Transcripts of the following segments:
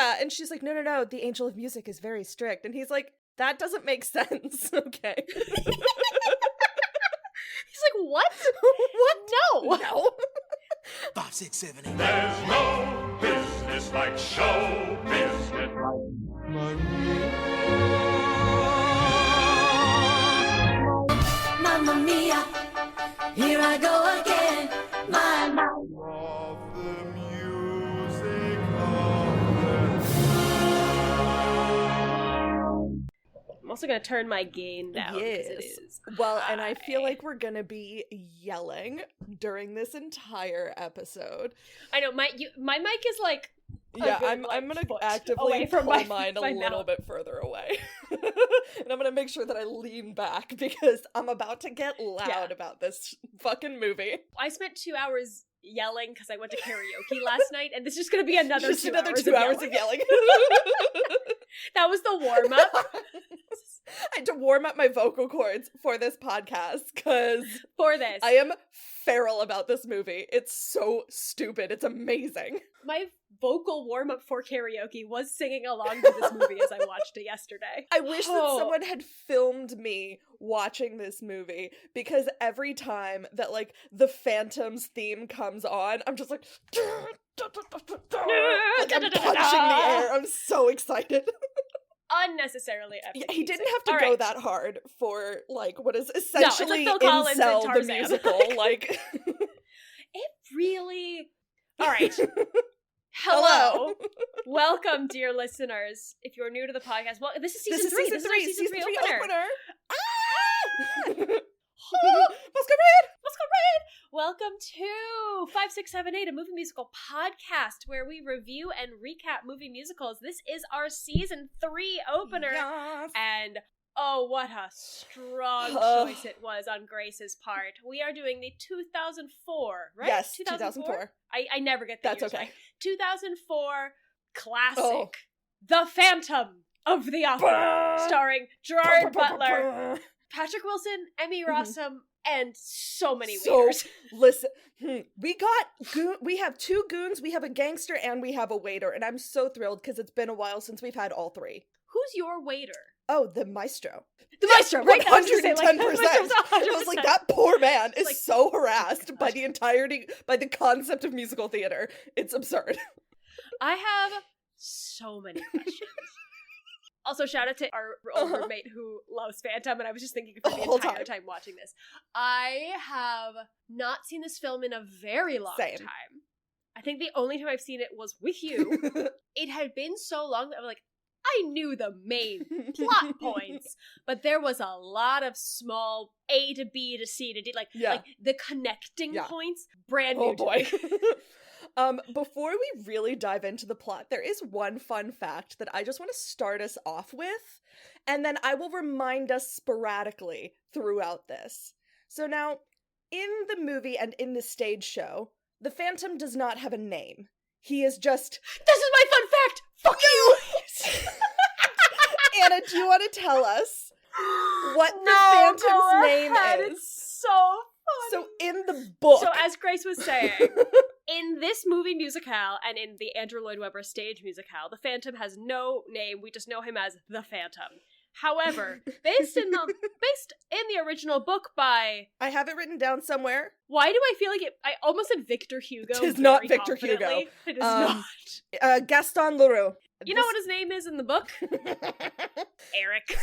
Yeah, and she's like, no, the Angel of Music is very strict. And he's like, that doesn't make sense. Okay. He's like, what? What? No. 5, 6, 7, 8. There's no business like show business. Mamma mia, here I go again. My Of the music I'm also going to turn my gain down. Yes. It is Well, high. and I feel like we're gonna be yelling during this entire episode. I know, my mic is like... Yeah, good, I'm like, gonna foot actively away from pull my mine a little mouth. bit further away. And I'm gonna make sure that I lean back because I'm about to get loud about this fucking movie. I spent 2 hours yelling because I went to karaoke last night, and this is just going to be another Just 2 another hours 2 hours of yelling. That was the warm-up. I had to warm up my vocal cords for this podcast because For this. I am feral about this movie. It's so stupid. It's amazing. My vocal warm-up for karaoke was singing along to this movie as I watched it yesterday. I wish that someone had filmed me watching this movie because every time that like the Phantom's theme comes on, I'm just like I'm punching the air. I'm so excited. Unnecessarily epic. Yeah, he didn't music. have to All go right. that hard for like what is essentially Phil Collins and Incel the Tarzan. musical. Like It really... All right. Hello. Welcome, dear listeners. If you're new to the podcast, well, this is season 3. This is our season 3 opener. Ah! Masquerade! Welcome to 5678, a movie musical podcast where we review and recap movie musicals. This is our season 3 opener. Yes. And oh, what a strong choice it was on Grace's part. We are doing the 2004, right? Yes, 2004. I never get the That's years okay. right. 2004 classic, Oh. The Phantom of the Opera, starring Gerard Butler, Patrick Wilson, Emmy Rossum, and so many waiters. Listen, we have 2 goons, we have a gangster, and we have a waiter, and I'm so thrilled because it's been a while since we've had all 3. Who's your waiter? Oh, the maestro. The maestro, right? 110%. I was like, that poor man is Like, so harassed by the concept of musical theater. It's absurd. I have so many questions. Also, shout out to our old roommate who loves Phantom, and I was just thinking of her the entire time watching this. I have not seen this film in a very long time. I think the only time I've seen it was with you. It had been so long that I'm like, I knew the main plot points, but there was a lot of small A to B to C to D, like the connecting points, brand new to me. Before we really dive into the plot, there is one fun fact that I just want to start us off with, and then I will remind us sporadically throughout this. So now, in the movie and in the stage show, the Phantom does not have a name. He is just... This is my fun fact! Fuck you! Anna, do you want to tell us what the Phantom's name is? It's so funny. So in the book... So as Grace was saying, in this movie musicale and in the Andrew Lloyd Webber stage musicale, the Phantom has no name. We just know him as the Phantom. However, based in the original book by... I have it written down somewhere. Why do I feel like it... I almost said Victor Hugo. It is not Victor confidently. Hugo. It is not. Gaston Leroux. You know what his name is in the book? Erik.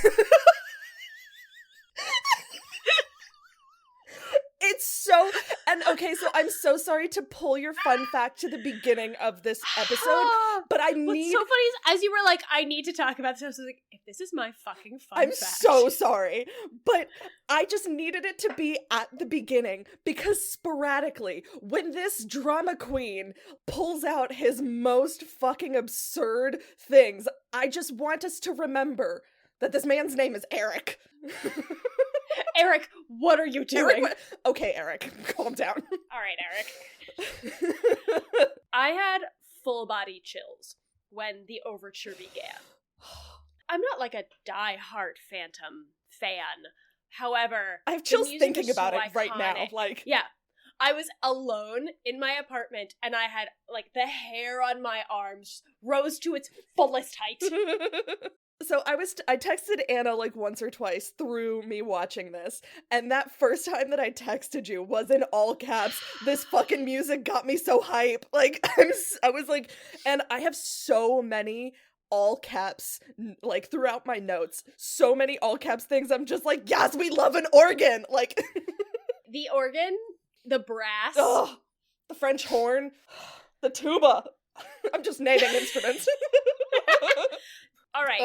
It's so... And okay, so I'm so sorry to pull your fun fact to the beginning of this episode, but I need... What's so funny is, as you were like, I need to talk about this, I was like, if this is my fucking fun I'm fact. so sorry, but I just needed it to be at the beginning, because sporadically, when this drama queen pulls out his most fucking absurd things, I just want us to remember that this man's name is Erik. Erik, what are you doing? Okay, Erik, calm down. All right, Erik. I had full body chills when the overture began. I'm not like a die-hard Phantom fan. However, I have chills thinking about it so right now. iconic. Like, yeah. I was alone in my apartment, and I had, like, the hair on my arms rose to its fullest height. So I texted Anna like once or twice through me watching this, and that first time that I texted you was in all caps. This fucking music got me so hype. Like I was like, and I have so many all caps like throughout my notes. So many all caps things. I'm just like, yes, we love an organ. Like the organ, the brass, the French horn, the tuba. I'm just naming instruments. All right.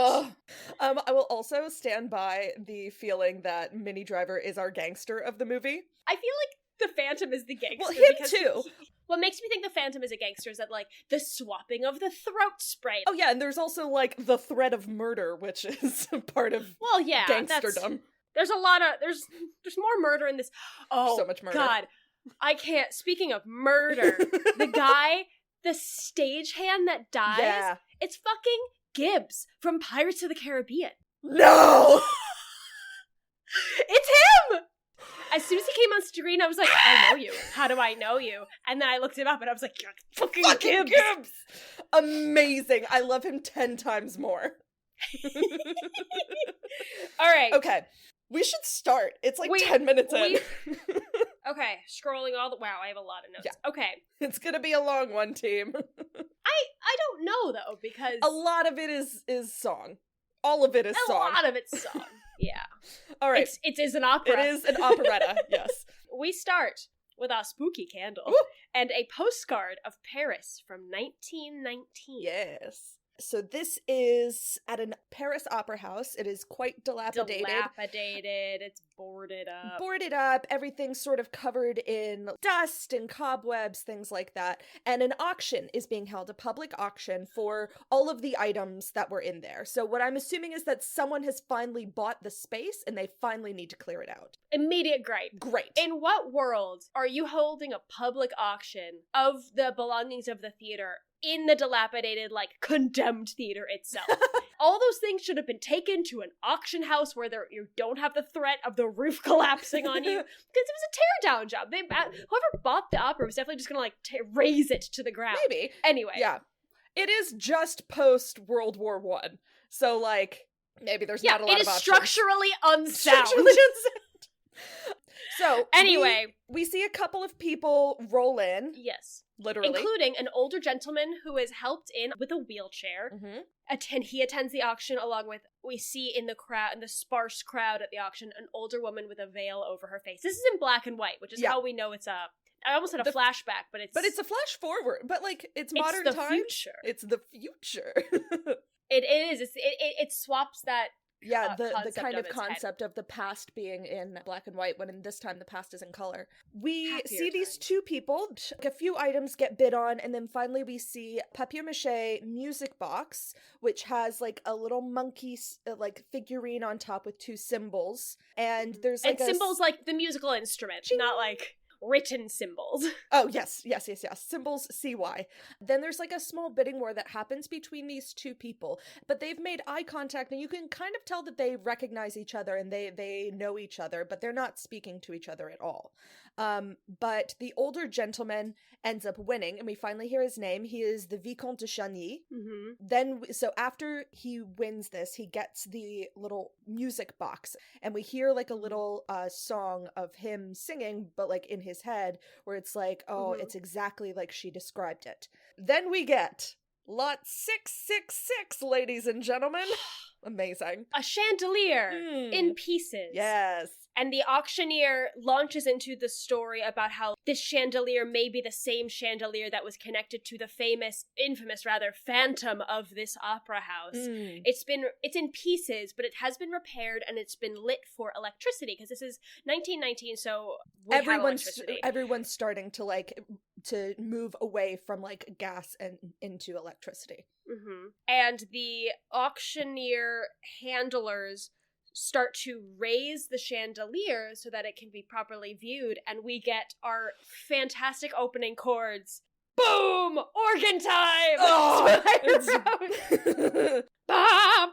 I will also stand by the feeling that Minnie Driver is our gangster of the movie. I feel like the Phantom is the gangster. Well, him too. What makes me think the Phantom is a gangster is that, like, the swapping of the throat spray. Oh yeah, and there's also, like, the threat of murder, which is part of gangsterdom. There's a lot of, there's more murder in this. Oh, so much murder. God. I can't, speaking of murder, the guy, the stagehand that dies, it's fucking Gibbs from Pirates of the Caribbean. No! It's him! As soon as he came on screen, I was like, I know you. How do I know you? And then I looked him up and I was like, you're fucking Gibbs! Amazing. I love him 10 times more. All right. Okay. We should start. It's like 10 minutes in. Okay, scrolling all the... Wow, I have a lot of notes. Yeah. Okay. It's gonna be a long one, team. I don't know, though, because... A lot of it is song. All of it is song. A lot of it's song. Yeah. All right. It is an opera. It is an operetta, yes. We start with a spooky candle and a postcard of Paris from 1919. Yes. So this is at a Paris opera house. It is quite dilapidated. It's boarded up. Boarded up, everything's sort of covered in dust and cobwebs, things like that. And an auction is being held, a public auction for all of the items that were in there. So what I'm assuming is that someone has finally bought the space and they finally need to clear it out. Immediate gripe. Great. In what world are you holding a public auction of the belongings of the theater in the dilapidated, like, condemned theater itself? All those things should have been taken to an auction house where you don't have the threat of the roof collapsing on you, because it was a teardown job. Whoever bought the opera was definitely just gonna, like, raise it to the ground. Maybe. Anyway. Yeah. It is just post World War I. So, like, maybe there's not a lot of options. It is structurally unsound. So, anyway. We see a couple of people roll in. Yes. Literally. Including an older gentleman who is helped in with a wheelchair. Mm-hmm. He attends the auction along with, we see in the sparse crowd at the auction, an older woman with a veil over her face. This is in black and white, which is how we know it's I almost had a flashback, but it's a flash forward. But, like, it's modern times. Future. It's the future. It is. It swaps that. Yeah, the kind of concept of the past being in black and white, when in this time the past is in color. We see these two people, a few items get bid on, and then finally we see papier-mâché music box, which has, like, a little monkey, like, figurine on top with two cymbals, and there's, like, symbols like the musical instrument, not, like, written symbols. Oh, yes. Symbols, CY. Then there's, like, a small bidding war that happens between these two people, but they've made eye contact, and you can kind of tell that they recognize each other, and they know each other, but they're not speaking to each other at all. But the older gentleman ends up winning, and we finally hear his name. He is the Vicomte de Chagny. Mm-hmm. Then, so after he wins this, he gets the little music box, and we hear, like, a little song of him singing, but, like, in his head, where it's like, it's exactly like she described it. Then we get lot 666, ladies and gentlemen. Amazing. A chandelier in pieces. Yes. And the auctioneer launches into the story about how this chandelier may be the same chandelier that was connected to the infamous Phantom of this opera house. It's in pieces, but it has been repaired and it's been lit for electricity, because this is 1919, so everyone's starting to, like, to move away from, like, gas and into electricity. Mm-hmm. And the auctioneer handlers start to raise the chandelier so that it can be properly viewed, and we get our fantastic opening chords. Boom! Organ time! Oh, I wrote I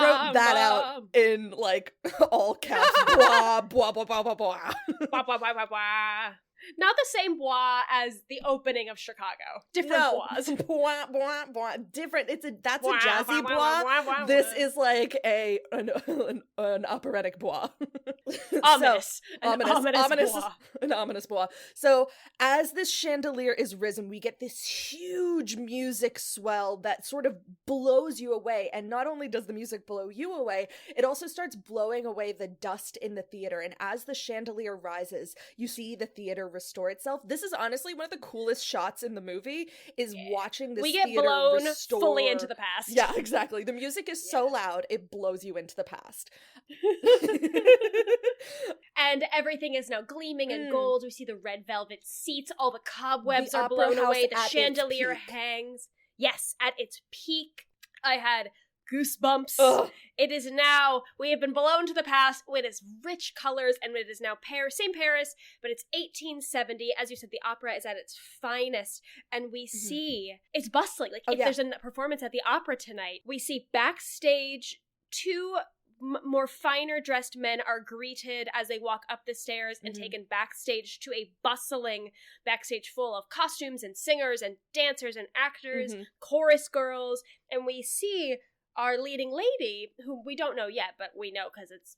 wrote that out in like all caps, blah, blah, blah, blah, blah, blah. Blah, blah, blah, blah, blah. Not the same blah as the opening of Chicago. Different blahs. Blah, blah, blah. Different. That's Blah, a jazzy blah, blah. blah, blah, blah, This blah. is like an operatic blah. Ominous. So, An ominous blah. An ominous blah. So as this chandelier is risen, we get this huge music swell that sort of blows you away. And not only does the music blow you away, it also starts blowing away the dust in the theater. And as the chandelier rises, you see the theater restore itself. This is honestly one of the coolest shots in the movie, is watching this We get theater blown restore. fully into the past. Yeah, exactly. The music is so loud, it blows you into the past. And everything is now gleaming in gold. We see the red velvet seats. All the cobwebs The are opera blown house away. The at its chandelier peak. hangs. Yes, at its peak. I had goosebumps. Ugh. It is now, we have been blown to the past with its rich colors, and it is now same Paris, but it's 1870. As you said, the opera is at its finest, and we see, it's bustling. Like, if there's a performance at the opera tonight, we see backstage two more finer dressed men are greeted as they walk up the stairs and taken backstage to a bustling backstage full of costumes and singers and dancers and actors, chorus girls, and we see our leading lady, who we don't know yet, but we know because it's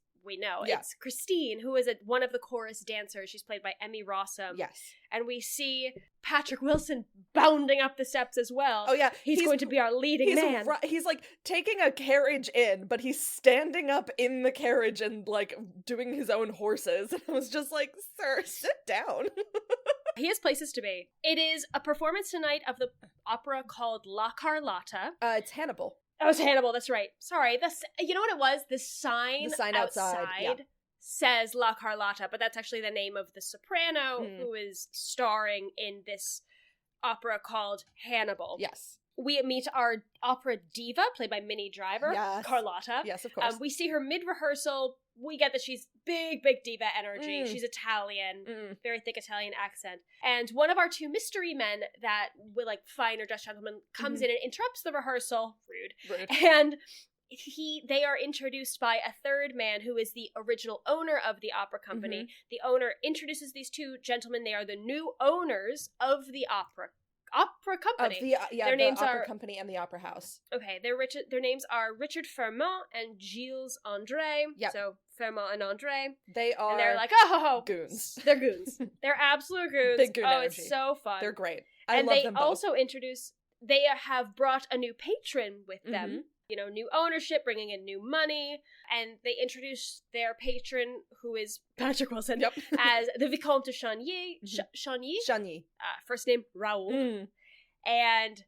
Christine, who is one of the chorus dancers. She's played by Emmy Rossum. Yes. And we see Patrick Wilson bounding up the steps as well. Oh yeah, he's going to be our leading man. He's like taking a carriage in, but he's standing up in the carriage and like doing his own horses. And I was just like, sir, sit down. He has places to be. It is a performance tonight of the opera called La Carlotta. It's Hannibal. Oh, it's Hannibal, that's right. Sorry, you know what it was? The sign outside says La Carlotta, but that's actually the name of the soprano who is starring in this opera called Hannibal. Yes. We meet our opera diva, played by Minnie Driver, Carlotta. Yes, of course. We see her mid-rehearsal. We get that she's big diva energy. She's Italian, very thick Italian accent. And one of our two mystery men that, with like finer dressed gentlemen, comes in and interrupts the rehearsal. Rude. And they are introduced by a third man who is the original owner of the opera company. The owner introduces these two gentlemen. They are the new owners of the opera company. Their names are opera company and the opera house. Okay, their names are Richard Fermont and Gilles André. Yep. So Fermont and André. And they're like, goons. They're goons. They're absolute goons. Big goon energy. It's so fun. They're great. And love they them both. also they have brought a new patron with them. You know, new ownership, bringing in new money, and they introduce their patron, who is Patrick Wilson, as the Vicomte de Chagny. Chagny. First name Raoul. And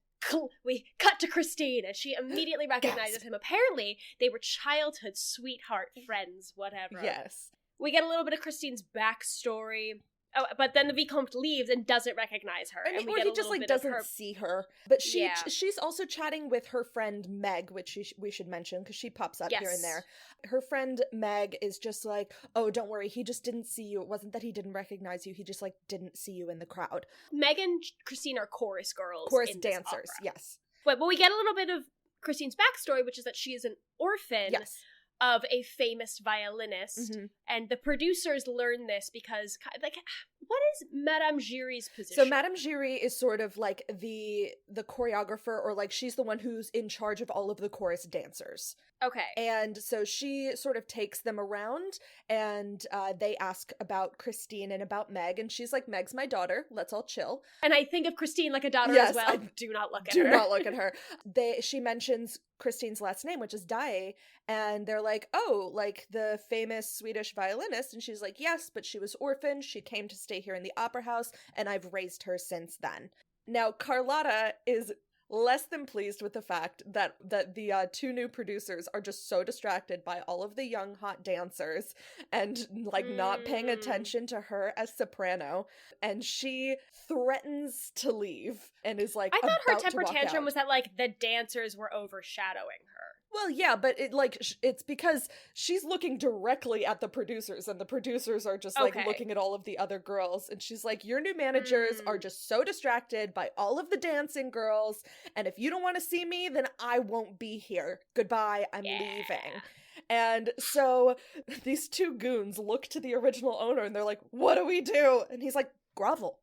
we cut to Christine, and she immediately recognizes him. Apparently, they were childhood sweetheart friends, whatever. Yes. We get a little bit of Christine's backstory. Oh, but then the Vicomte leaves and doesn't recognize her. Or he just like doesn't see her. But she's also chatting with her friend Meg, which we should mention because she pops up here and there. Her friend Meg is just like, oh, don't worry, he just didn't see you. It wasn't that he didn't recognize you. He just like didn't see you in the crowd. Meg and Christine are chorus girls. Chorus dancers, yes. But we get a little bit of Christine's backstory, which is that she is an orphan. Yes. Of a famous violinist, and the producers learn this because, like, what is Madame Giry's position? So Madame Giry is sort of like the choreographer, or like she's the one who's in charge of all of the chorus dancers. Okay. And so she sort of takes them around, and they ask about Christine and about Meg, and she's like, Meg's my daughter, let's all chill. And I think of Christine like a daughter as well. Do not look at her. Do not look at her. She mentions Christine's last name, which is Dae, and they're like, oh, like the famous Swedish violinist, and she's like, yes, but she was orphaned, she came to stay here in the opera house, and I've raised her since then. Now, Carlotta is less than pleased with the fact that the two new producers are just so distracted by all of the young hot dancers and like not paying attention to her as soprano, and she threatens to leave and is like, I thought her temper tantrum tantrum was that like the dancers were overshadowing her. Well, yeah, but it's because she's looking directly at the producers, and the producers are just like looking at all of the other girls, and she's like, your new managers are just so distracted by all of the dancing girls, and if you don't want to see me, then I won't be here. Goodbye, I'm leaving. And so these two goons look to the original owner and they're like, what do we do? And he's like, grovel,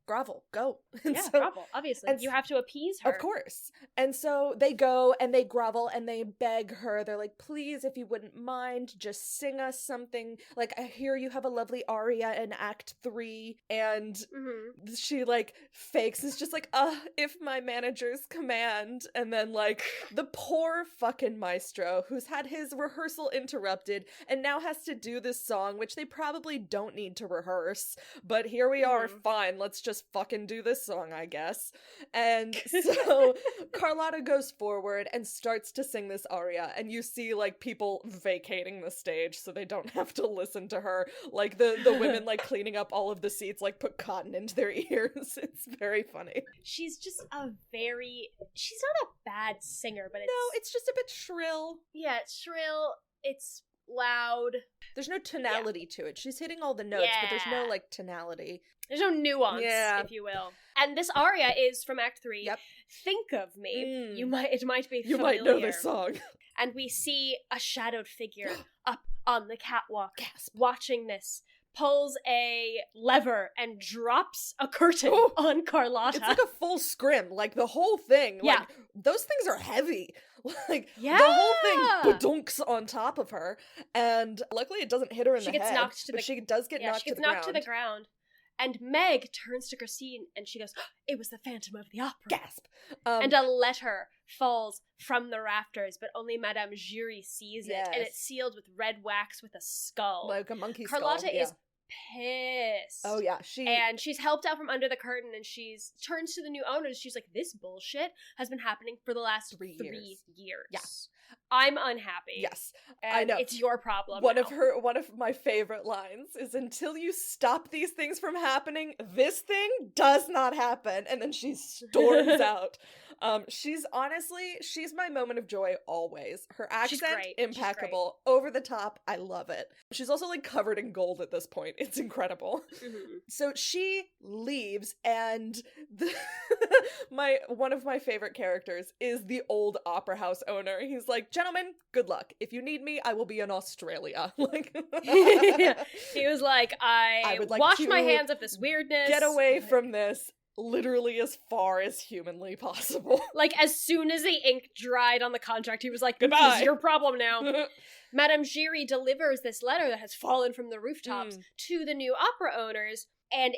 go. And so, grovel, obviously. and you have to appease her. Of course. And so they go and they grovel and they beg her. They're like, please, if you wouldn't mind, just sing us something. Like, I hear you have a lovely aria in Act 3. And she, like, fakes. It's just like, if my manager's command. And then, like, the poor fucking maestro who's had his rehearsal interrupted and now has to do this song, which they probably don't need to rehearse. But here we are, fine. Let's just fucking do this song, I guess. And so Carlotta goes forward and starts to sing this aria, and you see, like, people vacating the stage so they don't have to listen to her. Like, the women, like, cleaning up all of the seats, like, put cotton into their ears. It's very funny. She's just she's not a bad singer, but it's just a bit shrill. Yeah, it's shrill, it's loud. There's no tonality to it. She's hitting all the notes, but there's no, like, tonality. There's no nuance, if you will. And this aria is from Act 3. Yep. Think of Me. It might be familiar. You might know this song. And we see a shadowed figure up on the catwalk, watching this, pulls a lever and drops a curtain on Carlotta. It's like a full scrim, like the whole thing. Yeah. Like, those things are heavy. Like, the whole thing badunks on top of her. And luckily it doesn't hit her in the head. She does get knocked to the ground. And Meg turns to Christine and she goes, it was the Phantom of the Opera. Gasp. And a letter falls from the rafters, but only Madame Giry sees it. And it's sealed with red wax with a skull. Like a monkey skull. Carlotta is pissed. Oh, yeah. And she's helped out from under the curtain and she's turns to the new owners. She's like, this bullshit has been happening for the last 3 years. Yeah. I'm unhappy. Yes, and I know. It's your problem. One of my favorite lines is, until you stop these things from happening, this thing does not happen. And then she storms out. She's my moment of joy always. Her accent, impeccable, over the top. I love it. She's also, like, covered in gold at this point. It's incredible. So she leaves, and one of my favorite characters is the old opera house owner. He's like, gentlemen, good luck. If you need me, I will be in Australia. Like, he was like, I would like wash my hands of this weirdness. Get away from this. Literally as far as humanly possible. Like, as soon as the ink dried on the contract, he was like, goodbye. This is your problem now. Madame Giry delivers this letter that has fallen from the rooftops to the new opera owners, and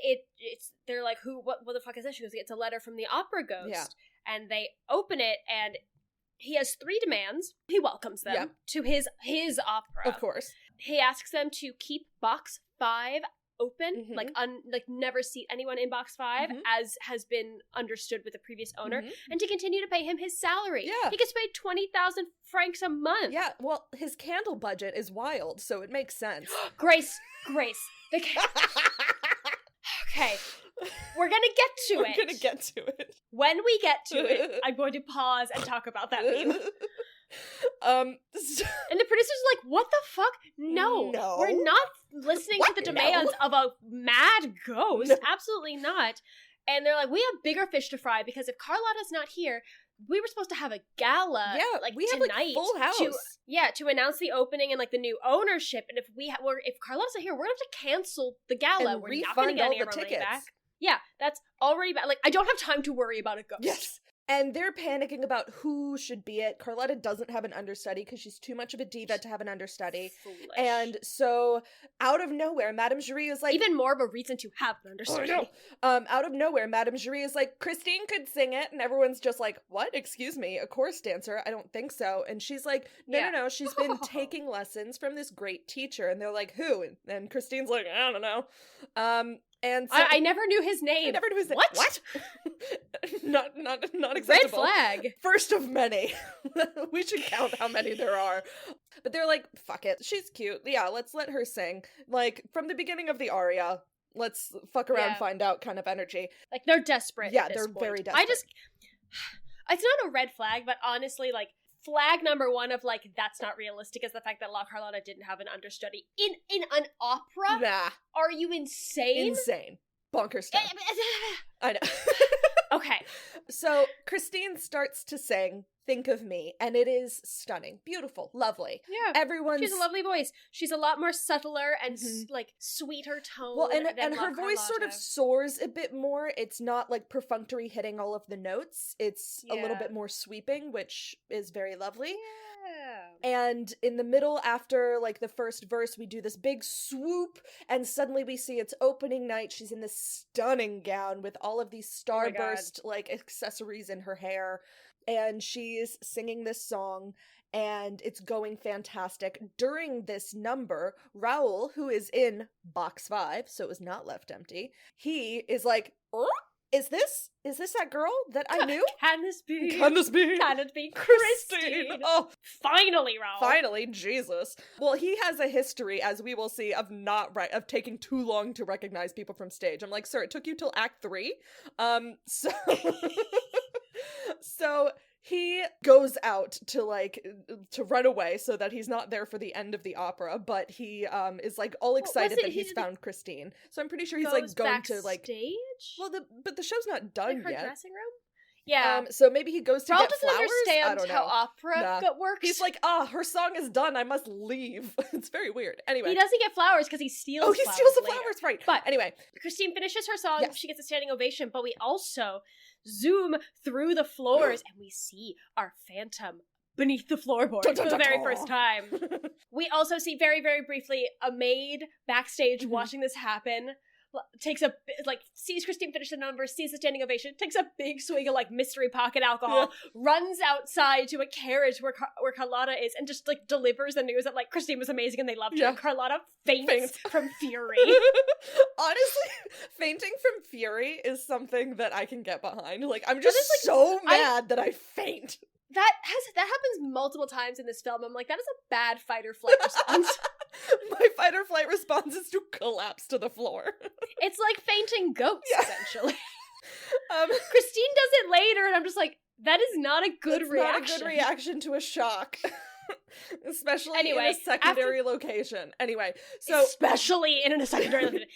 they're like, what the fuck is this? She goes, it's a letter from the opera ghost. Yeah. And they open it, and he has 3 demands. He welcomes them to his opera. Of course. He asks them to keep box 5 open, like never seat anyone in box 5, as has been understood with the previous owner, and to continue to pay him his salary. Yeah. He gets paid 20,000 francs a month. Yeah, well, his candle budget is wild, so it makes sense. Grace. Okay. We're gonna get to it. When we get to it, I'm going to pause and talk about that theme. And the producer's like, what the fuck? No. We're not listening to the demands of a mad ghost. No. Absolutely not. And they're like, we have bigger fish to fry, because if Carlotta's not here, we were supposed to have a gala, we tonight, have, like, full house. to announce the opening and, like, the new ownership. And if Carlotta's not here, we're gonna have to cancel the gala. And we're not gonna get any of our money back. Yeah, that's already bad. Like, I don't have time to worry about a ghost. Yes. And they're panicking about who should be it. Carlotta doesn't have an understudy because she's too much of a diva to have an understudy. Foolish. And so, out of nowhere, Madame Giry is like... Even more of a reason to have an understudy. Oh, no. Out of nowhere, Madame Giry is like, Christine could sing it. And everyone's just like, what? Excuse me? A chorus dancer? I don't think so. And she's like, no. She's been taking lessons from this great teacher. And they're like, who? And Christine's like, I don't know. And so, I never knew his name. I never knew his name. What? Not acceptable. Red flag. First of many. We should count how many there are. But they're like, fuck it. She's cute. Yeah, let's let her sing. Like, from the beginning of the aria, let's fuck around, find out kind of energy. Like, they're desperate. Yeah, they're very desperate. It's not a red flag, but honestly, like, flag number 1 of, like, that's not realistic is the fact that La Carlotta didn't have an understudy in an opera. Nah. Are you insane? Insane. Bonkers stuff. I know. Okay. So Christine starts to sing, Think of Me, and it is stunning, beautiful, lovely. Yeah. Everyone's... She has a lovely voice. She's a lot more subtler and like sweeter tone. Well, and than her voice sort of soars a bit more. It's not like perfunctory hitting all of the notes. It's a little bit more sweeping, which is very lovely. Yeah. And in the middle, after like the first verse, we do this big swoop, and suddenly we see it's opening night. She's in this stunning gown with all of these starburst like accessories in her hair, and she's singing this song, and it's going fantastic. During this number, Raoul, who is in box 5, so it was not left empty, he is like, Is this that girl that I knew? Can this be? Can it be Christine? Oh, finally, Raoul. finally, Jesus. Well, he has a history, as we will see, of of taking too long to recognize people from stage. I'm like, sir, it took you till Act 3. So he goes out to run away so that he's not there for the end of the opera, but he is like all excited that he's found Christine. So I'm pretty sure he's like going to like stage. Well, but the show's not done like her yet. Dressing room. Yeah. So maybe he goes to Raoul get doesn't flowers. I understand don't know. how opera works. He's like, her song is done. I must leave. It's very weird. Anyway, he doesn't get flowers because he steals. Oh, he steals the flowers, right? But anyway, Christine finishes her song. Yes. She gets a standing ovation. But we also zoom through the floors and we see our Phantom beneath the floorboard for the very first time. We also see very, very briefly a maid backstage watching this happen. Sees Christine finish the number, sees the standing ovation, takes a big swig of like mystery pocket alcohol, runs outside to a carriage where Carlotta is, and just like delivers the news that like Christine was amazing and they loved her. And Carlotta faints from fury. Honestly, fainting from fury is something that I can get behind. Like, I'm just so mad that I faint. That happens multiple times in this film. I'm like, that is a bad fight or flight response. My fight or flight response is to collapse to the floor. It's like fainting goats, essentially. Christine does it later, and I'm just like, that is not a good reaction. Not a good reaction to a shock. Especially in a secondary location. Anyway, so... Especially in a secondary location.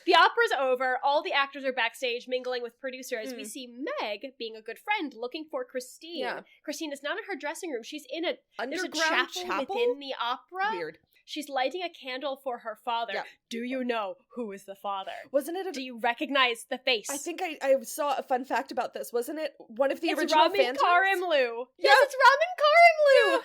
The opera's over. All the actors are backstage mingling with producers. We see Meg, being a good friend, looking for Christine. Yeah. Christine is not in her dressing room. She's in there's a underground chapel within the opera. Weird. She's lighting a candle for her father. Yeah. Do you know who is the father? Wasn't it? Do you recognize the face? I think I saw a fun fact about this. Wasn't it one of the original Ramin Phantoms? Karimloo. Yeah. Yes, it's Ramin Karimloo.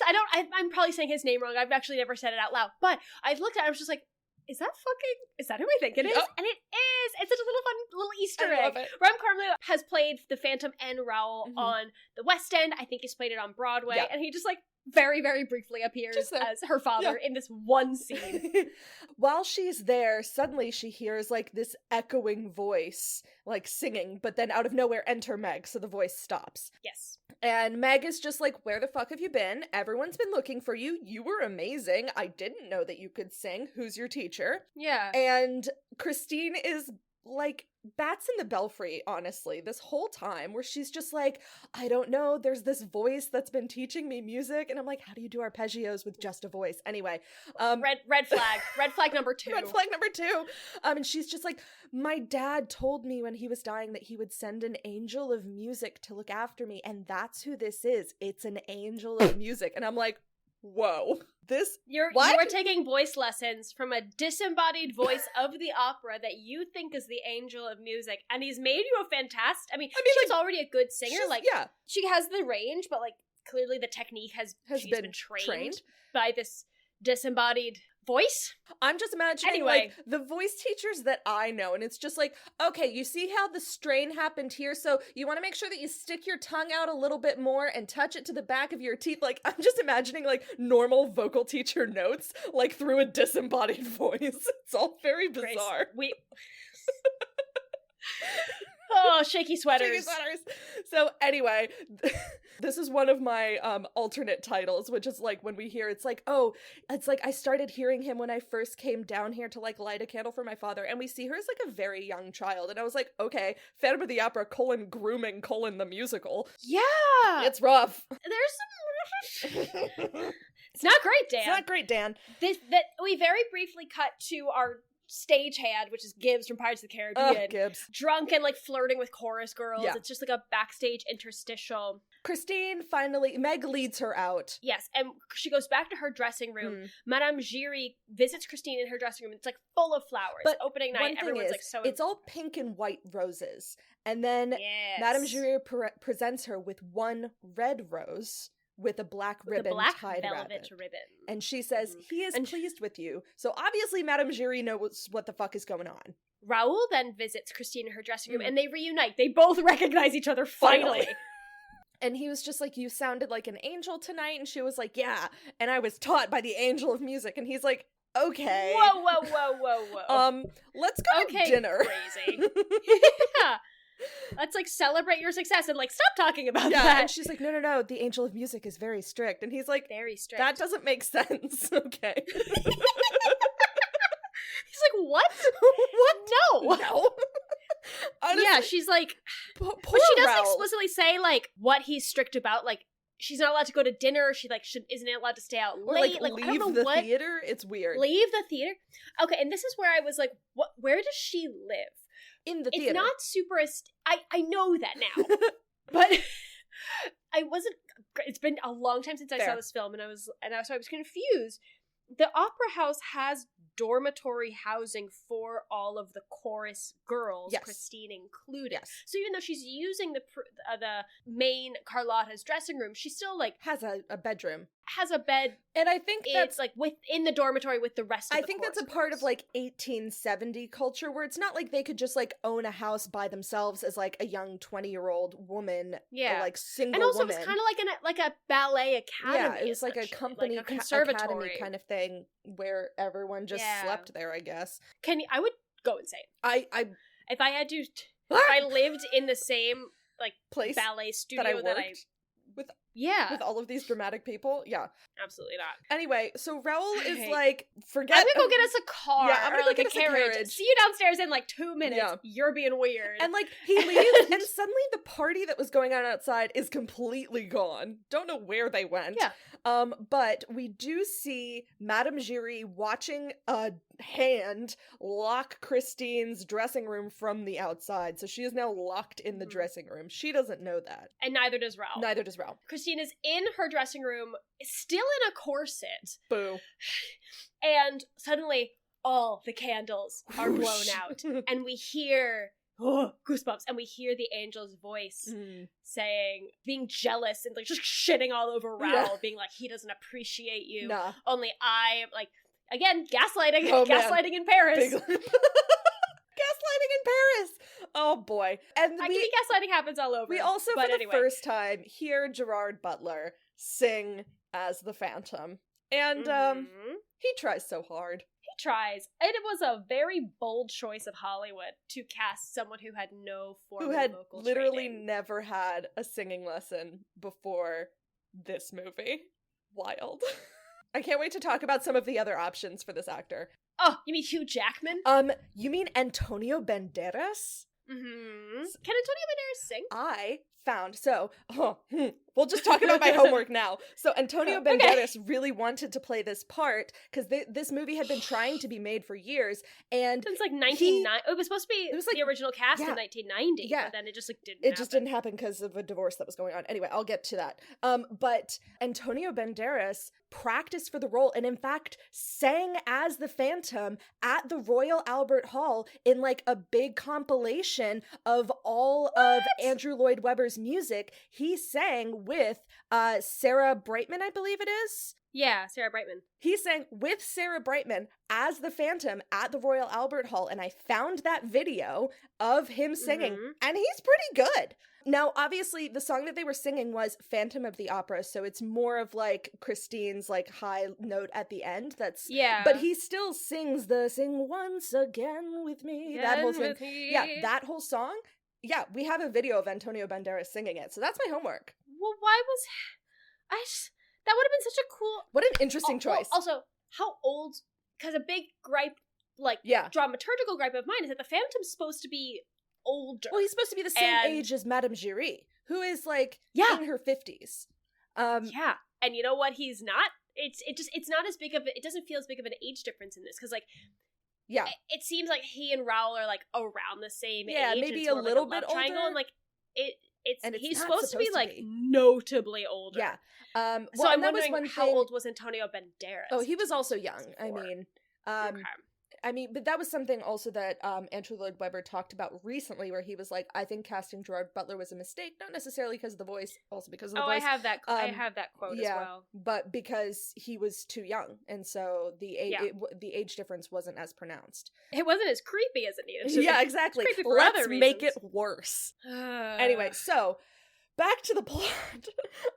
Yeah. And I'm probably saying his name wrong. I've actually never said it out loud. But I looked at it, I was just like, is that who I think it is? And it is! It's such a little fun little Easter egg. I love it. Ramin Karimloo has played the Phantom and Raoul on the West End. I think he's played it on Broadway. And he just like very, very briefly appears as her father in this one scene. While she's there, suddenly she hears like this echoing voice, like singing, but then out of nowhere enter Meg, so the voice stops. Yes. And Meg is just like, where the fuck have you been? Everyone's been looking for you. You were amazing. I didn't know that you could sing. Who's your teacher? Yeah. And Christine is like bats in the belfry, honestly, this whole time, where she's just like, I don't know, there's this voice that's been teaching me music, and I'm like, how do you do arpeggios with just a voice? Anyway, red flag number 2. Red flag number 2. And she's just like, my dad told me when he was dying that he would send an angel of music to look after me, and that's who this is. It's an angel of music. And I'm like, whoa, you are taking voice lessons from a disembodied voice of the opera that you think is the angel of music, and he's made you a fantastic. I mean she's like, already a good singer. Like, she has the range, but like clearly the technique has been trained by this disembodied voice. I'm just imagining like the voice teachers that I know, and it's just like, okay, you see how the strain happened here, so you want to make sure that you stick your tongue out a little bit more and touch it to the back of your teeth. Like, I'm just imagining like normal vocal teacher notes like through a disembodied voice. It's all very bizarre. Grace, oh, shaky sweaters. Shaky sweaters. So anyway, this is one of my alternate titles, which is like when we hear, it's like, oh, it's like I started hearing him when I first came down here to like light a candle for my father, and we see her as like a very young child, and I was like, okay, Phantom of the Opera, grooming, the musical. Yeah! It's rough. There's some... It's not great, Dan. It's not great, Dan. We very briefly cut to our stagehand, which is Gibbs from Pirates of the Caribbean. Gibbs. Drunk and like flirting with chorus girls. Yeah. It's just like a backstage interstitial. Christine finally, Meg leads her out. Yes, and she goes back to her dressing room. Madame Giry visits Christine in her dressing room. It's like full of flowers. But opening night, everyone's like so... It's all pink and white roses. And then Madame Giry presents her with one red rose with a black ribbon tied around it. And she says, he is pleased with you. So obviously Madame Giry knows what the fuck is going on. Raoul then visits Christine in her dressing room, and they reunite. They both recognize each other, finally. And he was just like, you sounded like an angel tonight. And she was like, yeah. And I was taught by the angel of music. And he's like, okay. Whoa. Let's go to dinner. Crazy. Yeah. Let's, like, celebrate your success and, like, stop talking about that. Yeah, and she's like, no, the angel of music is very strict. And he's like, very strict. That doesn't make sense. Okay. He's like, what? What? No. Honestly, yeah, she's like, but she doesn't explicitly say, like, what he's strict about. Like, she's not allowed to go to dinner. She, like, isn't allowed to stay out late. Or, like leave the theater. It's weird. Leave the theater? Okay, and this is where I was like, what? Where does she live? In the theater. It's not super... I know that now. But I wasn't... It's been a long time since I saw this film, and I was confused. The Opera House has dormitory housing for all of the chorus girls, Christine included. Yes. So even though she's using the main Carlotta's dressing room, she still, like... has a bedroom. Has a bed. And I think it's like within the dormitory with the rest of the I think that's a part of like 1870 culture where it's not like they could just like own a house by themselves as like a young 20-year-old woman. Yeah. Or, like single and also woman. It's kind of like a ballet academy. Yeah, it was like a company like a conservatory academy kind of thing where everyone just slept there, I guess. I would go insane. If I had to if I lived in the same like place ballet studio that I with all of these dramatic people. Yeah. Absolutely not. Anyway, so Raoul is like, forget... I'm gonna go get us a car. Yeah, I'm gonna or like go a get us carriage. See you downstairs in like 2 minutes. Yeah. You're being weird. And like, he leaves, and suddenly the party that was going on outside is completely gone. Don't know where they went. Yeah. But we do see Madame Giry watching a hand lock Christine's dressing room from the outside. So she is now locked in the dressing room. She doesn't know that. And neither does Raoul. Neither does Raoul. Christine is in her dressing room, still in a corset. Boo. And suddenly, all the candles are blown out. And we hear... goosebumps. And we hear the angel's voice saying, being jealous and like just shitting all over Raoul, being like, he doesn't appreciate you. Nah. Only I, like, again, gaslighting. Oh, gaslighting in Paris. Gaslighting in Paris. Oh boy. And I think gaslighting happens all over. We also, for the first time, hear Gerard Butler sing as the Phantom. And he tries so hard. He tries. And it was a very bold choice of Hollywood to cast someone who had no formal vocal training. Who had literally never had a singing lesson before this movie. Wild. I can't wait to talk about some of the other options for this actor. Oh, you mean Hugh Jackman? You mean Antonio Banderas? Mm-hmm. Can Antonio Banderas sing? I found, we'll just talk about my homework now. So Antonio Banderas really wanted to play this part because this movie had been trying to be made for years, and since like 1990, it was supposed to be the original cast in 1990. Yeah, but then it just like didn't. It just didn't happen because of a divorce that was going on. Anyway, I'll get to that. But Antonio Banderas practiced for the role and in fact sang as the Phantom at the Royal Albert Hall in like a big compilation of all of Andrew Lloyd Webber's music. He sang with Sarah Brightman, I believe it is. Yeah, Sarah Brightman. He sang with Sarah Brightman as the Phantom at the Royal Albert Hall, and I found that video of him singing, and he's pretty good. Now, obviously, the song that they were singing was Phantom of the Opera, so it's more of, like, Christine's, like, high note at the end. But he still sings the "Sing Once Again With Me," that whole thing. Yeah, that whole song. Yeah, we have a video of Antonio Banderas singing it, so that's my homework. Well, why was... that would have been such a cool... What an interesting choice. Also, how old... Because a big gripe, like, dramaturgical gripe of mine is that the Phantom's supposed to be older. Well, he's supposed to be the same age as Madame Giry, who is, like, in her 50s. Yeah, and you know what he's not? It's not as big of it doesn't feel as big of an age difference in this, because, like, it seems like he and Raoul are, like, around the same age. Yeah, maybe a little bit older. Triangle, and, like, He's not supposed to be like be. notably older. Yeah. So I'm that was wondering one how thing- old was Antonio Banderas? Oh, he was in also young. 2004? Okay. But that was something also that Andrew Lloyd Webber talked about recently, where he was like, I think casting Gerard Butler was a mistake, not necessarily because of the voice, also because of the voice. I have that quote as well. But because he was too young, and so the age difference wasn't as pronounced. It wasn't as creepy as it needed to be. Yeah, exactly. It's creepy for Let's other make it reasons. worse. Anyway, so back to the plot.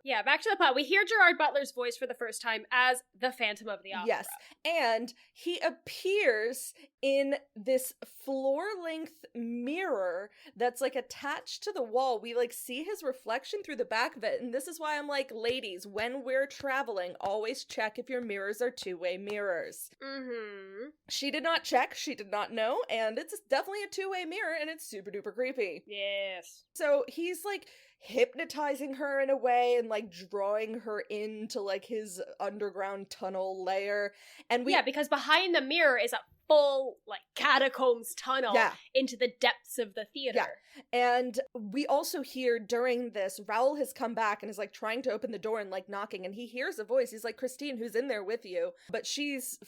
Yeah, back to the plot. We hear Gerard Butler's voice for the first time as the Phantom of the Opera. Yes, and he appears in this floor-length mirror that's like attached to the wall. We like see his reflection through the back of it, and this is why I'm like, ladies, when we're traveling, always check if your mirrors are two-way mirrors. Mm-hmm. She did not check, she did not know, and it's definitely a two-way mirror, and it's super duper creepy. Yes. So he's like hypnotizing her in a way and like drawing her into like his underground tunnel layer, and because behind the mirror is a full like catacombs tunnel into the depths of the theater. And we also hear during this, Raoul has come back and is like trying to open the door and like knocking, and he hears a voice. He's like, Christine, who's in there with you? But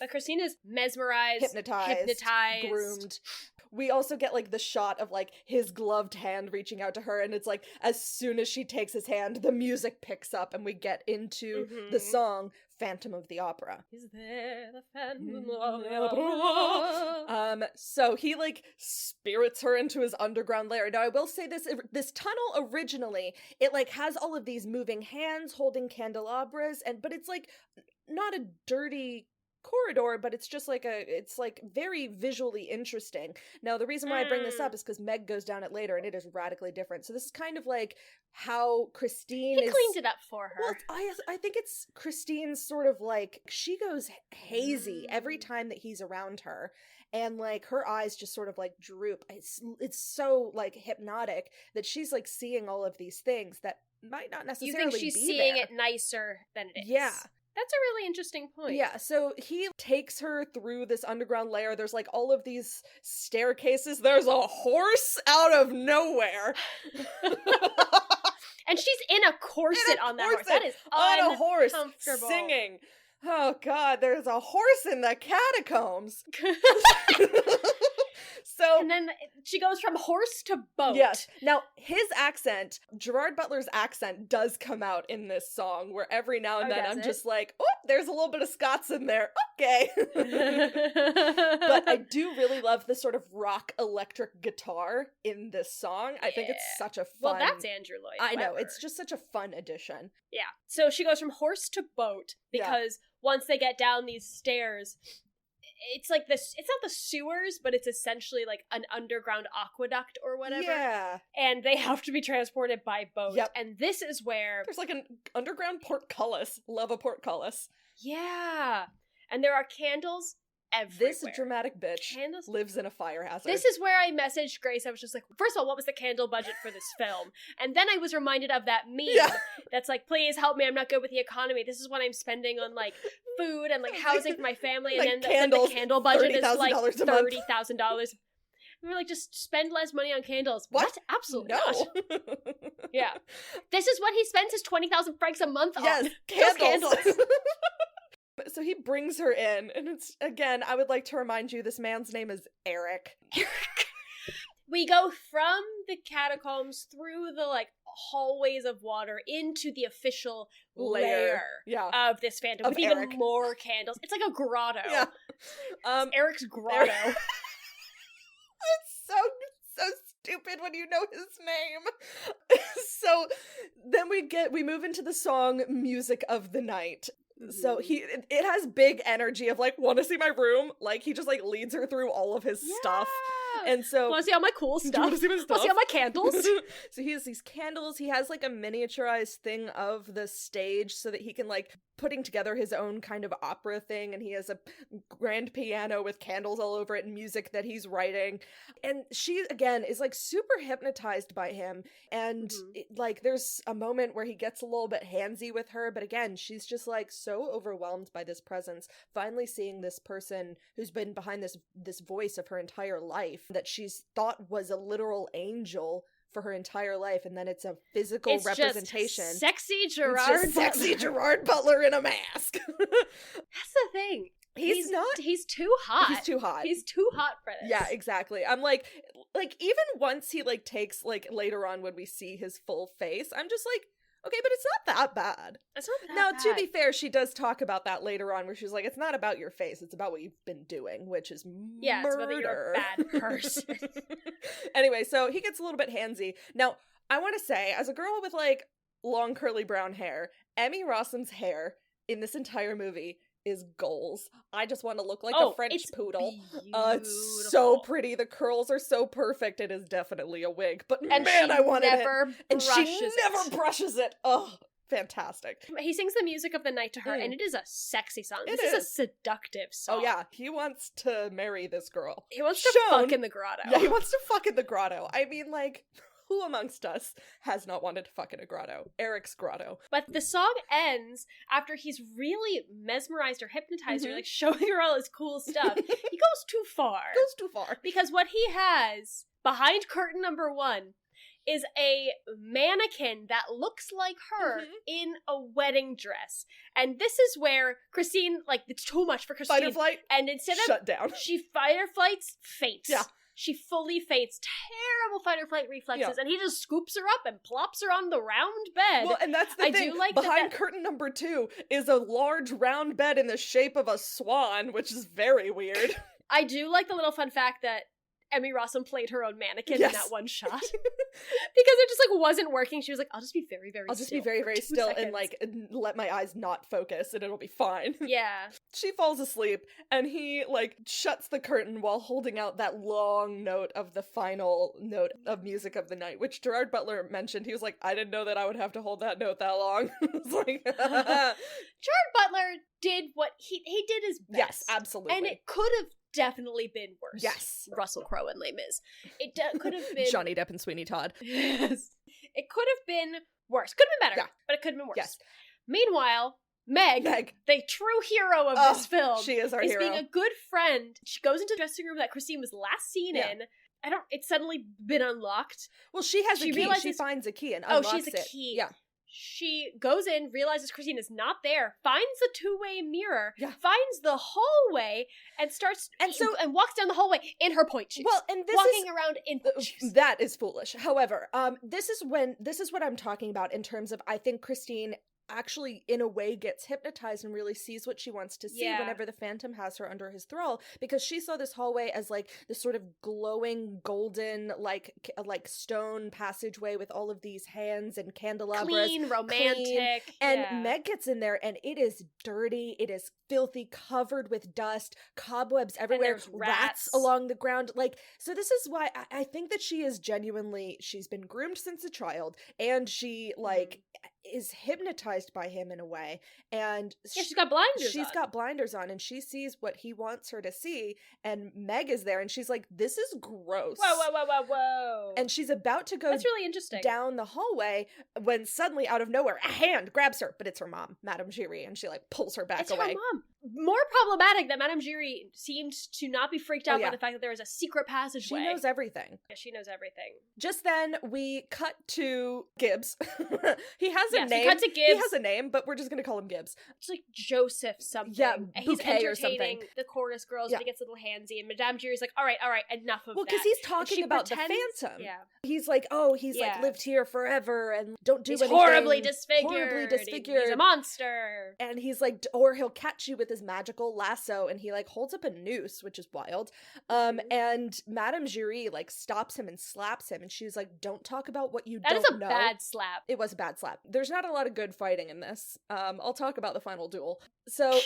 Christine is mesmerized, hypnotized, groomed. We also get like the shot of like his gloved hand reaching out to her, and it's like as soon as she takes his hand, the music picks up and we get into the song Phantom of the Opera. Is there the Phantom of the Opera? So he like spirits her into his underground lair. Now I will say this tunnel originally, it like has all of these moving hands holding candelabras, but it's like not a dirty corridor, but it's just like it's like very visually interesting. Now the reason why I bring this up is because Meg goes down it later and it is radically different. So this is kind of like how Christine cleaned it up for her. Well, I think it's Christine's sort of like, she goes hazy every time that he's around her, and like her eyes just sort of like droop. It's so like hypnotic that she's like seeing all of these things that might not necessarily be there. You think she's seeing it nicer than it is? Yeah. That's a really interesting point. Yeah, so he takes her through this underground lair. There's like all of these staircases. There's a horse out of nowhere. And she's in a corset on that horse. That is on a horse singing. Oh god, there's a horse in the catacombs. So, and then she goes from horse to boat. Yes. Now, his accent, Gerard Butler's accent, does come out in this song, where every now and then I'm just like, oh, there's a little bit of Scots in there. Okay. But I do really love the sort of rock electric guitar in this song. I think it's such a fun... Well, that's Andrew Lloyd Webber. I know. It's just such a fun addition. Yeah. So she goes from horse to boat, because once they get down these stairs... It's like this, it's not the sewers, but it's essentially like an underground aqueduct or whatever. Yeah. And they have to be transported by boat. Yep. And this is where... There's like an underground portcullis. Love a portcullis. Yeah. And there are candles everywhere. This dramatic bitch lives in a fire hazard. This is where I messaged Grace. I was just like, first of all, what was the candle budget for this film? And then I was reminded of that meme that's like, please help me, I'm not good with the economy. This is what I'm spending on like food and like housing for my family. And like then the candle budget is like $30,000. And we're like, just spend less money on candles. What? Absolutely not. Yeah. This is what he spends his 20,000 francs a month on. Yes, candles. So he brings her in, and it's, again, I would like to remind you, this man's name is Erik. We go from the catacombs through the, like, hallways of water into the official lair of this phantom with Erik. even more candles. It's like a grotto. Yeah. It's Eric's grotto. It's so stupid when you know his name. So then we move into the song Music of the Night. So it has big energy of like, want to see my room? Like, he just like leads her through all of his stuff. And so, want to see all my cool stuff? Want to see all my candles? So he has these candles. He has like a miniaturized thing of the stage so that he can like putting together his own kind of opera thing. And he has a grand piano with candles all over it and music that he's writing. And she, again, is like super hypnotized by him. And like, there's a moment where he gets a little bit handsy with her. But again, she's just like so overwhelmed by this presence. Finally seeing this person who's been behind this voice of her entire life that she's thought was a literal angel for her entire life, and then it's a physical representation. Just sexy Gerard it's just sexy Gerard Butler in a mask. That's the thing. He's too hot. He's too hot. He's too hot for this. Yeah, exactly. I'm like even once he like takes like later on when we see his full face, I'm just like, okay, but it's not that bad. It's not that now, bad. to be fair, she does talk about that later on, where she's like, it's not about your face, it's about what you've been doing, which is murder. It's whether you're a bad person. Anyway, so he gets a little bit handsy. Now, I want to say, as a girl with like long curly brown hair, Emmy Rossum's hair in this entire movie is goals. I just want to look like a French poodle. It's so pretty. The curls are so perfect. It is definitely a wig, but and man, I wanted it. And she never brushes it. Oh, fantastic. He sings the music of the night to her, and it is a sexy song. This is a seductive song. Oh yeah, he wants to marry this girl. He wants to fuck in the grotto. Yeah, he wants to fuck in the grotto. I mean, like, who amongst us has not wanted to fuck in a grotto? Eric's grotto. But the song ends after he's really mesmerized or hypnotized her, like showing her all his cool stuff. He goes too far. Because what he has behind curtain number 1 is a mannequin that looks like her in a wedding dress. And this is where Christine, like, it's too much for Christine. Fight or flight? And instead of... Shut down. She fight or flights, faints. Yeah. She fully faints. Terrible fight or flight reflexes. And he just scoops her up and plops her on the round bed. Well, and that's the thing. Do like behind curtain number 2 is a large round bed in the shape of a swan, which is very weird. I do like the little fun fact that Emmy Rossum played her own mannequin in that one shot. Because it just, like, wasn't working. She was like, I'll just be very, very still. I'll just be very, very still and, like, let my eyes not focus and it'll be fine. Yeah. She falls asleep and he, like, shuts the curtain while holding out that long note of the final note of Music of the Night, which Gerard Butler mentioned. He was like, I didn't know that I would have to hold that note that long. It's like, Gerard Butler did what he did his best. Yes, absolutely. And it could have definitely been worse. Yes. Russell Crowe and Les Mis. It could have been... Johnny Depp and Sweeney Todd. Yes. It could have been worse. Could have been better, but it could have been worse. Yes. Meanwhile, Meg, the true hero of this film, she is our hero. Being a good friend. She goes into the dressing room that Christine was last seen in. It's suddenly been unlocked. Well, she has a key. She finds a key and unlocks it. Oh, she has a key. Yeah. She goes in, realizes Christine is not there, finds the two-way mirror, finds the hallway, and starts and walks down the hallway in her point shoes. Well, and this walking around in point shoes. That is foolish. However, this is what I'm talking about in terms of, I think Christine actually in a way gets hypnotized and really sees what she wants to see whenever the Phantom has her under his thrall, because she saw this hallway as like this sort of glowing golden like stone passageway with all of these hands and candelabras, clean, romantic, and Meg gets in there and it is dirty, it is filthy, covered with dust, cobwebs everywhere, rats along the ground. Like, so this is why I think that she is genuinely, she's been groomed since a child, and she like is hypnotized by him in a way, and she's got blinders on and she sees what he wants her to see, and Meg is there and she's like, this is gross. Whoa. And she's about to go that's really interesting down the hallway when suddenly out of nowhere a hand grabs her, but it's her mom, Madame Giry, and she like pulls her back away. Her mom. More problematic that Madame Giry seemed to not be freaked out by the fact that there was a secret passageway. She knows everything. Yeah, she knows everything. Just then, we cut to Gibbs. He has a name. We cut to Gibbs. He has a name, but we're just gonna call him Gibbs. It's like Joseph something. Yeah, he's Bouquet or something. The chorus girls, and he gets a little handsy, and Madame Giry's like, all right, enough of that. Well, because he's talking about the Phantom. Yeah. He's like, he's like lived here forever and don't do anything. Horribly disfigured. He's a monster. And he's like, or he'll catch you with his magical lasso, and he like holds up a noose, which is wild. And Madame Giry like stops him and slaps him, and she's like, don't talk about what you don't know. That is a bad slap. It was a bad slap. There's not a lot of good fighting in this. I'll talk about the final duel. So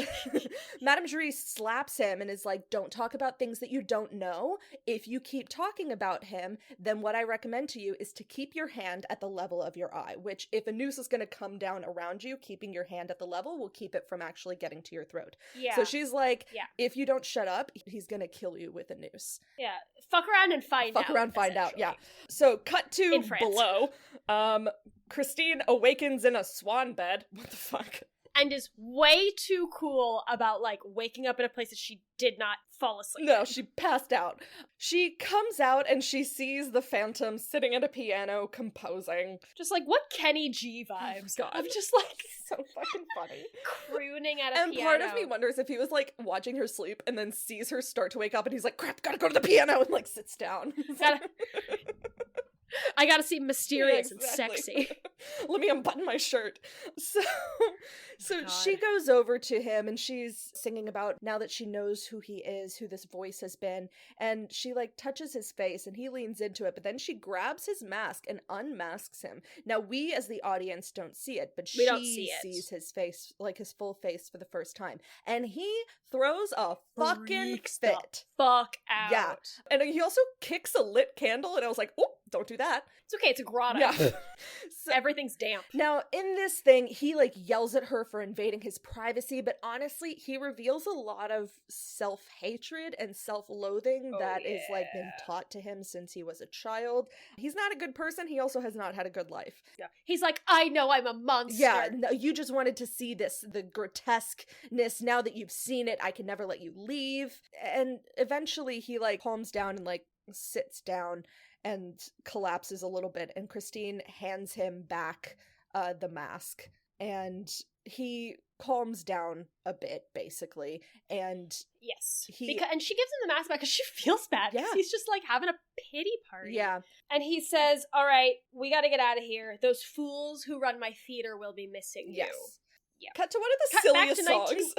Madame Giry slaps him and is like, don't talk about things that you don't know. If you keep talking about him, then what I recommend to you is to keep your hand at the level of your eye, which if a noose is going to come down around you, keeping your hand at the level will keep it from actually getting to your throat. Yeah. So she's like, if you don't shut up, he's going to kill you with a noose. Yeah. Fuck around and find out. Fuck around, find out, yeah. So cut to below. Christine awakens in a swan bed. What the fuck? and is way too cool about, like, waking up in a place that she did not fall asleep No, in. she passed out. She comes out and she sees the Phantom sitting at a piano composing. Just, like, what Kenny G vibes. God. I'm just, like, So fucking funny. crooning at a And piano. part of me wonders if he was, like, watching her sleep and then sees her start to wake up and he's like, crap, gotta go to the piano, and, like, sits down. I gotta seem mysterious Yeah, and exactly. sexy. Let me unbutton my shirt. So God. she goes over to him and she's singing about now that she knows who he is, who this voice has been, and she, like, touches his face and he leans into it, but then she grabs his mask and unmasks him. Now we as the audience don't see it, but We she don't see it. sees his face, like his full face for the first time, and he throws a fucking Freaks the fit. Fuck out. Yeah. And he also kicks a lit candle, and I was like, oh, don't do that. It's okay, it's a grotto. Yeah. So, Everything's damp. now, in this thing, he, like, yells at her for invading his privacy, but honestly, he reveals a lot of self-hatred and self-loathing that is, like, been taught to him since he was a child. He's not a good person. He also has not had a good life. Yeah. He's like, I know I'm a monster. Yeah, no, you just wanted to see this, the grotesqueness. Now that you've seen it, I can never let you leave. And eventually he, like, calms down and, like, sits down and collapses a little bit, and Christine hands him back the mask, and he calms down a bit, basically, and Yes. He- and she gives him the mask back because she feels bad. 'Cause Yeah. He's just, like, having a pity party. yeah, And he says, all right, we gotta get out of here. Those fools who run my theater will be missing yes. you. Yeah. Cut to one of the Cut back silliest to 19 songs.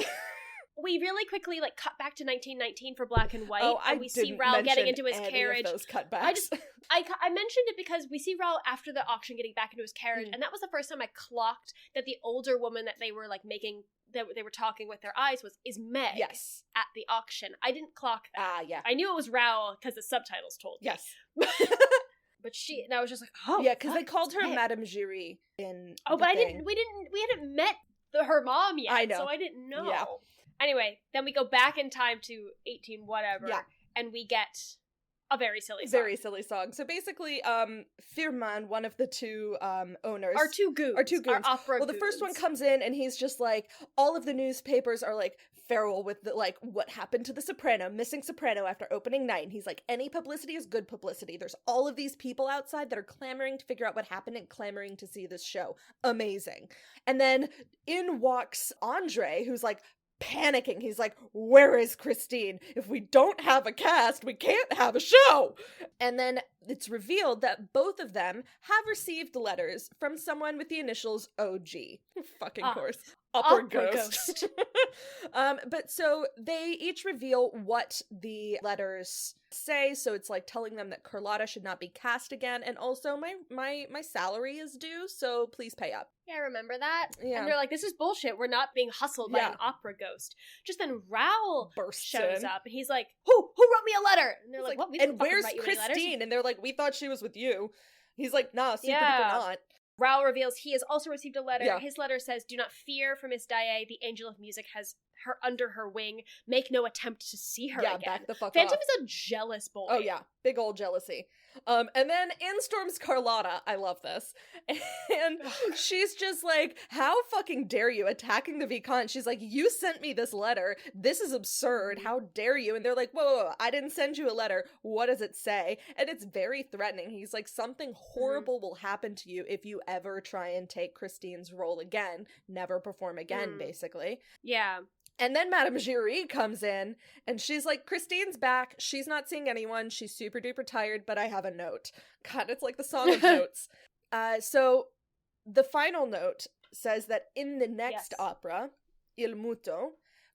We really quickly, like, cut back to 1919 for Black and White, Oh, I and we see didn't Raoul getting mention into his any carriage. of those cutbacks. I mentioned it because we see Raoul after the auction getting back into his carriage, Mm. and that was the first time I clocked that the older woman that they were, like, making, that they were talking with their eyes is Meg Yes. at the auction. I didn't clock that. Ah, yeah. I knew it was Raoul because the subtitles told me. Yes. But and I was just like, oh, Yeah, because they fuck, called her Meg. Madame Giry in Oh, the but thing. we hadn't met her mom yet. I know. So I didn't know. Yeah. Anyway, then we go back in time to 18 whatever, Yeah. and we get a very silly song. Very silly song. So basically, Firman, one of the two owners, Our two goons. Our two goons. opera well, the first one goons. comes in and he's just like, all of the newspapers are like feral with the, like, what happened to the soprano, missing soprano after opening night. And he's like, any publicity is good publicity. There's all of these people outside that are clamoring to figure out what happened and clamoring to see this show. Amazing. And then in walks Andre, who's like, panicking. He's like, where is Christine? If we don't have a cast, we can't have a show. And then it's revealed that both of them have received letters from someone with the initials OG. Fucking course. Upper Ghost. But so they each reveal what the letters say. So it's like telling them that Carlotta should not be cast again, and also my salary is due, so please pay up. Yeah, I remember that. Yeah. And they're like, this is bullshit. We're not being hustled by Yeah. an opera ghost. Just then Raoul Bursts shows in. up, and he's like, who wrote me a letter? And they're He's like, what? We didn't and fucking where's write you any letters." Christine? And they're like, we thought she was with you. He's like, nah, super Yeah. duper not. Raoul reveals he has also received a letter. Yeah. His letter says, do not fear for Miss Daae. The angel of music has her under her wing. Make no attempt to see her Yeah, again. back the fuck Phantom off. is a jealous boy. Oh yeah, big old jealousy. And then in storms Carlotta. I love this. And she's just like, how fucking dare you, attacking the Vicomte. She's like, you sent me this letter. This is absurd. How dare you? And they're like, whoa, I didn't send you a letter. What does it say? And it's very threatening. He's like, something horrible will happen to you if you ever try and take Christine's role again. Never perform again, basically. Yeah. And then Madame Giry comes in, and she's like, Christine's back. She's not seeing anyone. She's super duper tired, but I have a note. God, it's like the Song of Notes. So the final note says that in the next opera, Il Muto,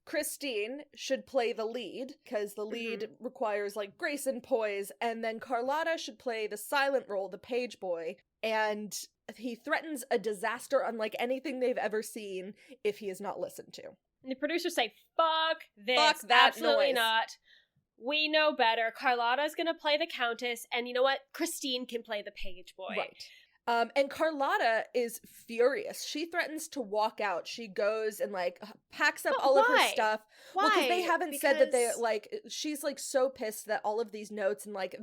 Christine should play the lead, because the lead requires, like, grace and poise, and then Carlotta should play the silent role, the page boy, and he threatens a disaster unlike anything they've ever seen if he is not listened to. And the producers say, fuck this. Fuck that Absolutely noise. not. We know better. Carlotta's gonna play the Countess, and you know what? Christine can play the page boy. Right. And Carlotta is furious. She threatens to walk out. She goes and, like, packs up But all of her why? stuff. Why? Well, because they haven't said that they, Because- like, she's, like, so pissed that all of these notes and, like,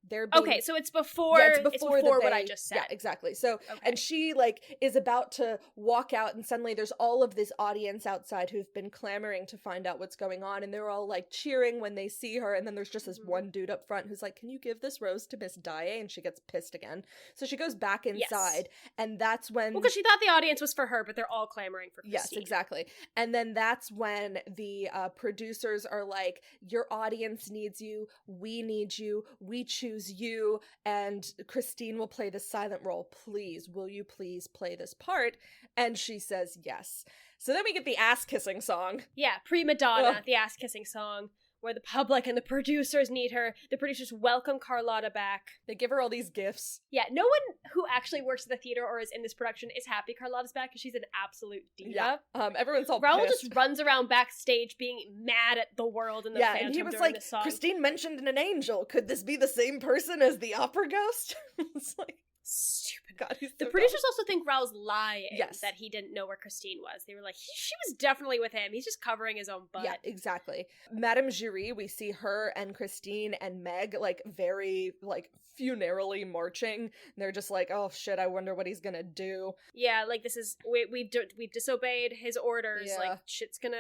they're being... Okay, so it's before, it's before what I just said. Yeah, exactly. So, Okay. and she, like, is about to walk out, and suddenly there's all of this audience outside who've been clamoring to find out what's going on, and they're all, like, cheering when they see her, and then there's just this one dude up front who's like, can you give this rose to Miss Daae? And she gets pissed again. So she goes back inside, and that's when... Well, because she thought the audience was for her, but they're all clamoring for Christine. Yes, exactly. And then that's when the producers are like, your audience needs you, we need you, we choose you, and Christine will play the silent role. Please, will you please play this part? And she says yes. So then we get the ass-kissing song. Yeah, Prima Donna, the ass-kissing song, where the public and the producers need her. The producers welcome Carlotta back. They give her all these gifts. Yeah, no one who actually works at the theater or is in this production is happy Carlotta's back because she's an absolute diva. Yeah, everyone's all Raoul pissed. just runs around backstage being mad at the world and the Phantom and he was during like, this song. Christine mentioned an angel. Could this be the same person as the opera ghost? It's like, stupid. God, he's The so producers dumb. also think Raoul's lying Yes. that he didn't know where Christine was. They were like, she was definitely with him. He's just covering his own butt. Yeah, exactly. Madame Giry, we see her and Christine and Meg, like, very, like, funerally marching. And they're just like, oh shit, I wonder what he's gonna do. Yeah, like this is we've disobeyed his orders. Yeah. Like shit's gonna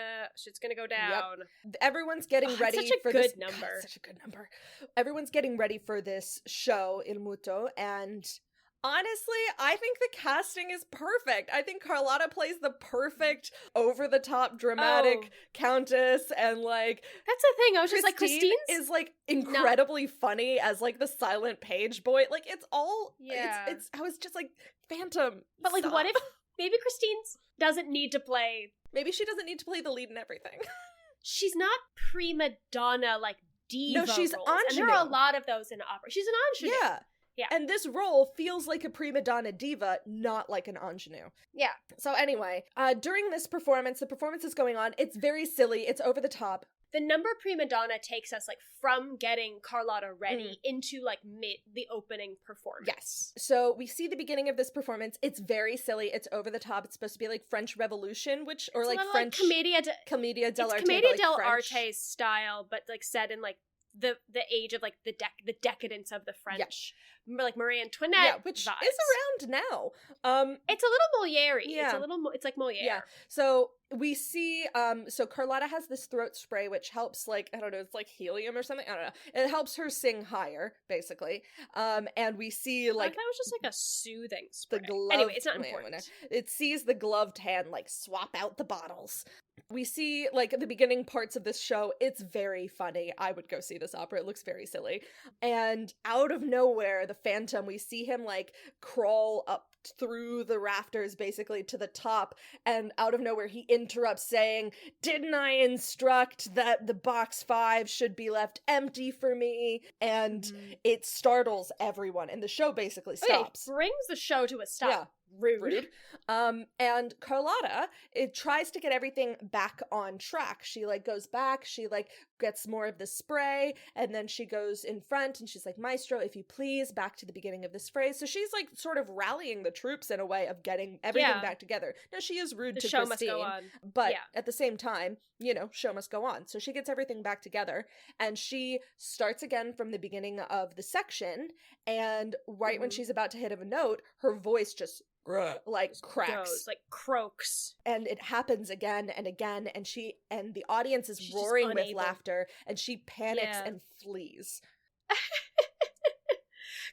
go down. Everyone's getting Oh, ready such a for good this. number. God, such a good number. Everyone's getting ready for this show, Il Muto, and honestly, I think the casting is perfect. I think Carlotta plays the perfect over-the-top dramatic countess, and like That's the thing. I was just like, Christine's is like incredibly funny as like the silent page boy. Like it's all Yeah. It's I was just like, Phantom. But like, stop. what if maybe Christine's doesn't need to play? Maybe she doesn't need to play the lead in everything. She's not prima donna like diva. No, she's roles, and there are a ingenue. lot of those in opera. She's an ingenue. Yeah. Yeah. And this role feels like a prima donna diva, not like an ingenue. Yeah. So anyway, during this performance, the performance is going on. It's very silly. It's over the top. The number prima donna takes us like from getting Carlotta ready into like the opening performance. Yes. So we see the beginning of this performance. It's very silly. It's over the top. It's supposed to be like French Revolution, which or It's like a little French Commedia Commedia dell'arte. Commedia but, like, French. dell'arte style, but like set in like the age of like the decadence of the French, like Marie Antoinette. Yeah, which vibes. is around now. It's a little Moliere-y. Yeah. It's a little. It's like Moliere. Yeah. So we see, so Carlotta has this throat spray which helps, like, I don't know, it's like helium or something. I don't know. It helps her sing higher, basically. And we see like that was just like a soothing spray. the glove. Anyway, it's not wait, important. It sees the gloved hand like swap out the bottles. We see like the beginning parts of this show. It's very funny. I would go see this opera. It looks very silly. And out of nowhere, the Phantom, we see him like crawl up through the rafters basically to the top, and out of nowhere he interrupts saying, "Didn't I instruct that the box 5 should be left empty for me?" And it startles everyone, and the show basically stops. Okay, brings the show to a stop. Yeah. Rude. And Carlotta, it tries to get everything back on track. She like goes back, she like gets more of the spray, and then she goes in front and she's like, "Maestro, if you please, back to the beginning of this phrase." So she's like sort of rallying the troops in a way of getting everything back together. Now she is rude The to show Christine, must go on. but at the same time, you know, show must go on. So she gets everything back together, and she starts again from the beginning of the section, and right when she's about to hit a note, her voice just like cracks, Goes, like croaks. and it happens again and again, and the audience is She's just roaring with unable. laughter, and she panics Yeah. and flees.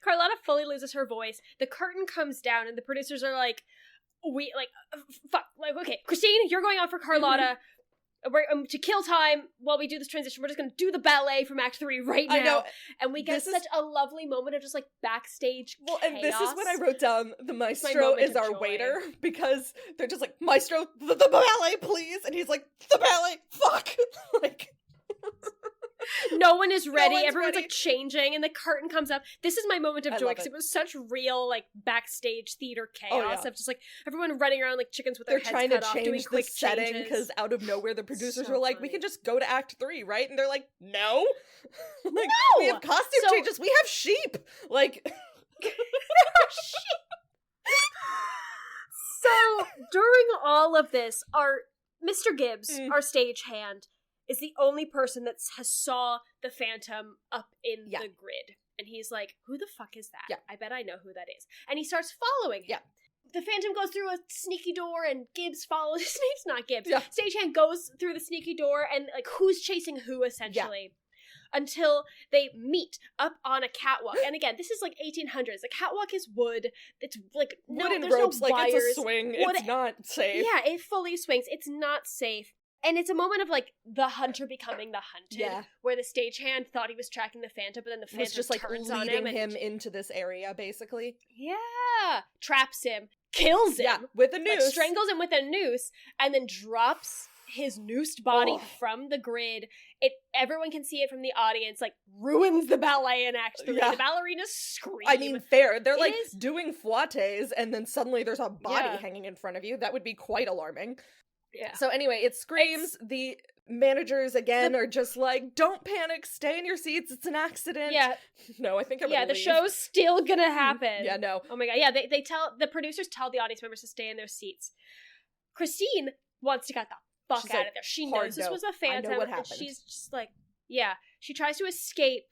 Carlotta fully loses her voice. The curtain comes down, and the producers are like, fuck, like, okay, Christine, you're going on for Carlotta. We're, to kill time while we do this transition, we're just going to do the ballet from Act 3 right now. I know. And we get such a lovely moment of just like backstage chaos. And this is when I wrote down the maestro moment is of our joy. waiter, because they're just like, "Maestro, the ballet, please," and he's like, "The ballet, fuck," like. No one is ready. one's Everyone's ready. like changing, and the curtain comes up. This is my moment of I joy love because it. it was such real like backstage theater chaos Oh, yeah. of just like everyone running around like chickens with They're their heads trying to cut off, doing change the quick setting changes. because out of nowhere the producers So were like, "We funny. can just go to Act 3, right?" And they're like, "No, like, we have costume So- changes. We have sheep." Like, So during all of this, our Mr. Gibbs, our stagehand, is the only person that has saw the Phantom up in Yeah. the grid. And he's like, who the fuck is that? Yeah. I bet I know who that is. And he starts following him. Yeah. The Phantom goes through a sneaky door and Gibbs follows. His name's not Gibbs. Yeah. Stagehand goes through the sneaky door and, like, who's chasing who, essentially. Until they meet up on a catwalk. And again, this is like 1800s. The catwalk is wood. It's like Wooden there's ropes, no like wires. it's a swing. It's not safe. Yeah, it fully swings. It's not safe. And it's a moment of, like, the hunter becoming the hunted. Yeah. Where the stagehand thought he was tracking the Phantom, but then the Phantom Was just like turns on leading him. him into this area, basically. Yeah. Traps him. Kills him. Yeah, with a Like, noose. strangles him with a noose. And then drops his noosed body from the grid. Everyone can see it from the audience, like, ruins the ballet in Act 3. Yeah. The ballerinas scream. I mean, fair. They're like is- doing fouettes, and then suddenly there's a body Yeah. hanging in front of you. That would be quite alarming. Yeah. So anyway, it screams. The managers again are just like, "Don't panic. Stay in your seats. It's an accident." Yeah. No, I think I'm Yeah, gonna the leave. show's still gonna happen. Yeah, no. Oh my god, yeah, they tell, the producers tell the audience members to stay in their seats. Christine wants to get the fuck She's out like, of there. She hard knows this no. was a I Phantom, know what and happened. she's just like, yeah. She tries to escape,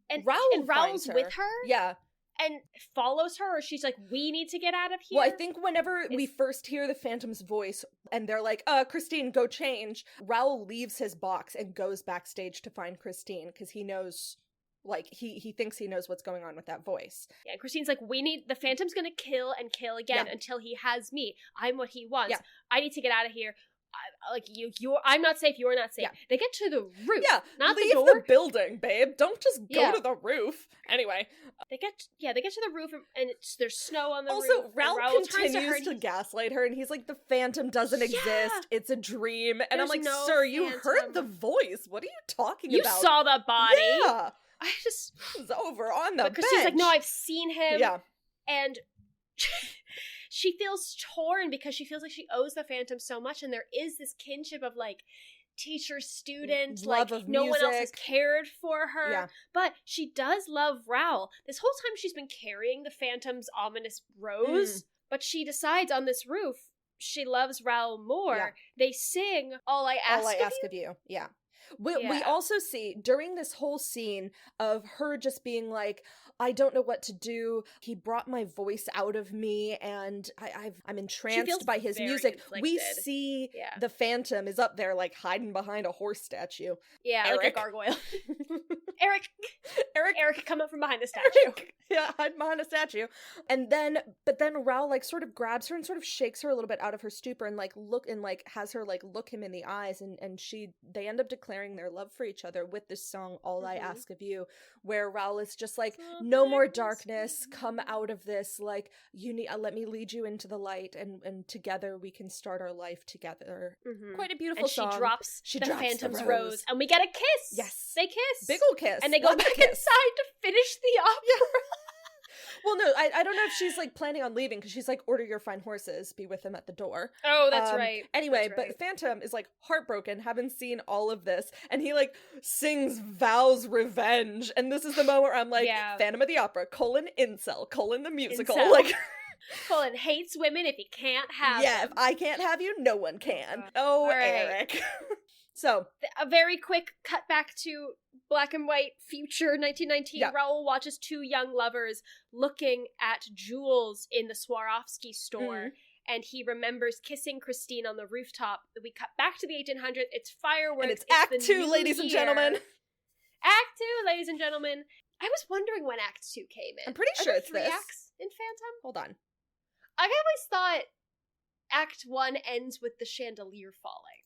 and Raoul Raoul's finds with her, Yeah. and follows her, or she's like, we need to get out of here. Well, I think whenever we It's- first hear the Phantom's voice and they're like, Christine, go change, Raoul leaves his box and goes backstage to find Christine because he knows, like, he thinks he knows what's going on with that voice. Yeah, and Christine's like, the Phantom's gonna kill and kill again Yeah. until he has me. I'm what he wants. Yeah. I need to get out of here. I'm not safe, you're not safe. Yeah. They get to the roof. Yeah, not leave the door. building, babe. Don't just go Yeah. to the roof. Anyway, They get to the roof, and there's snow on the roof. also, and Raoul turns to her continues and to gaslight her, and he's like, the Phantom doesn't exist. It's a dream. And I'm There's like, no sir, you Phantom. heard the voice. What are you talking You about? saw the body. Yeah. I just. It's over on the But Christine's like, bench. no, I've seen him. Yeah. And she feels torn because she feels like she owes the Phantom so much, and there is this kinship of, like, teacher student, Love like of no one else has music. cared for her. Yeah. But she does love Raoul. This whole time she's been carrying the Phantom's ominous rose, but she decides on this roof she loves Raoul more. Yeah. They sing All I Ask, All I of ask You. of you. Yeah. We Yeah. also see during this whole scene of her just being like, I don't know what to do. He brought my voice out of me, and I'm feels entranced by his very music. We conflicted. see Yeah. the Phantom is up there, like, hiding behind a horse statue. Yeah, like a Erik. gargoyle. Eric, come up from behind the statue. Erik. Yeah, hide behind a statue. And then, but then Raoul, like, sort of grabs her and sort of shakes her a little bit out of her stupor and, like, has her, like, look him in the eyes, and they end up declaring their love for each other with this song, All I Ask of You, where Raoul is just like, no more darkness, come out of this, like, let me lead you into the light, and together we can start our life together. Quite a beautiful And song. she drops She the drops the Phantom's rose. rose, and we get a kiss. Yes. They kiss. Big ol' kiss. And they go Lots of back kiss. inside to finish the opera. Well, no, I don't know if she's, like, planning on leaving, because she's like, order your fine horses, be with him at the door. Oh, that's right. Anyway, That's but right. Phantom is, like, heartbroken, having seen all of this, and he, like, sings Vows Revenge, and this is the moment where I'm like, Yeah. Phantom of the Opera, incel, the musical, Incel. like... Colin hates women if he can't have Yeah, if them. I can't have you, no one can. God. Oh, All right. Erik. So, A very quick cut back to black and white future 1919. Yeah. Raoul watches two young lovers looking at jewels in the Swarovski store. And he remembers kissing Christine on the rooftop. We cut back to the 1800s. It's fireworks. and it's Act the 2, new ladies and year. gentlemen. Act 2, ladies and gentlemen. I was wondering when Act 2 came in. I'm pretty Are sure there it's 3 this. acts in Phantom? Hold on. I always thought Act 1 ends with the chandelier falling.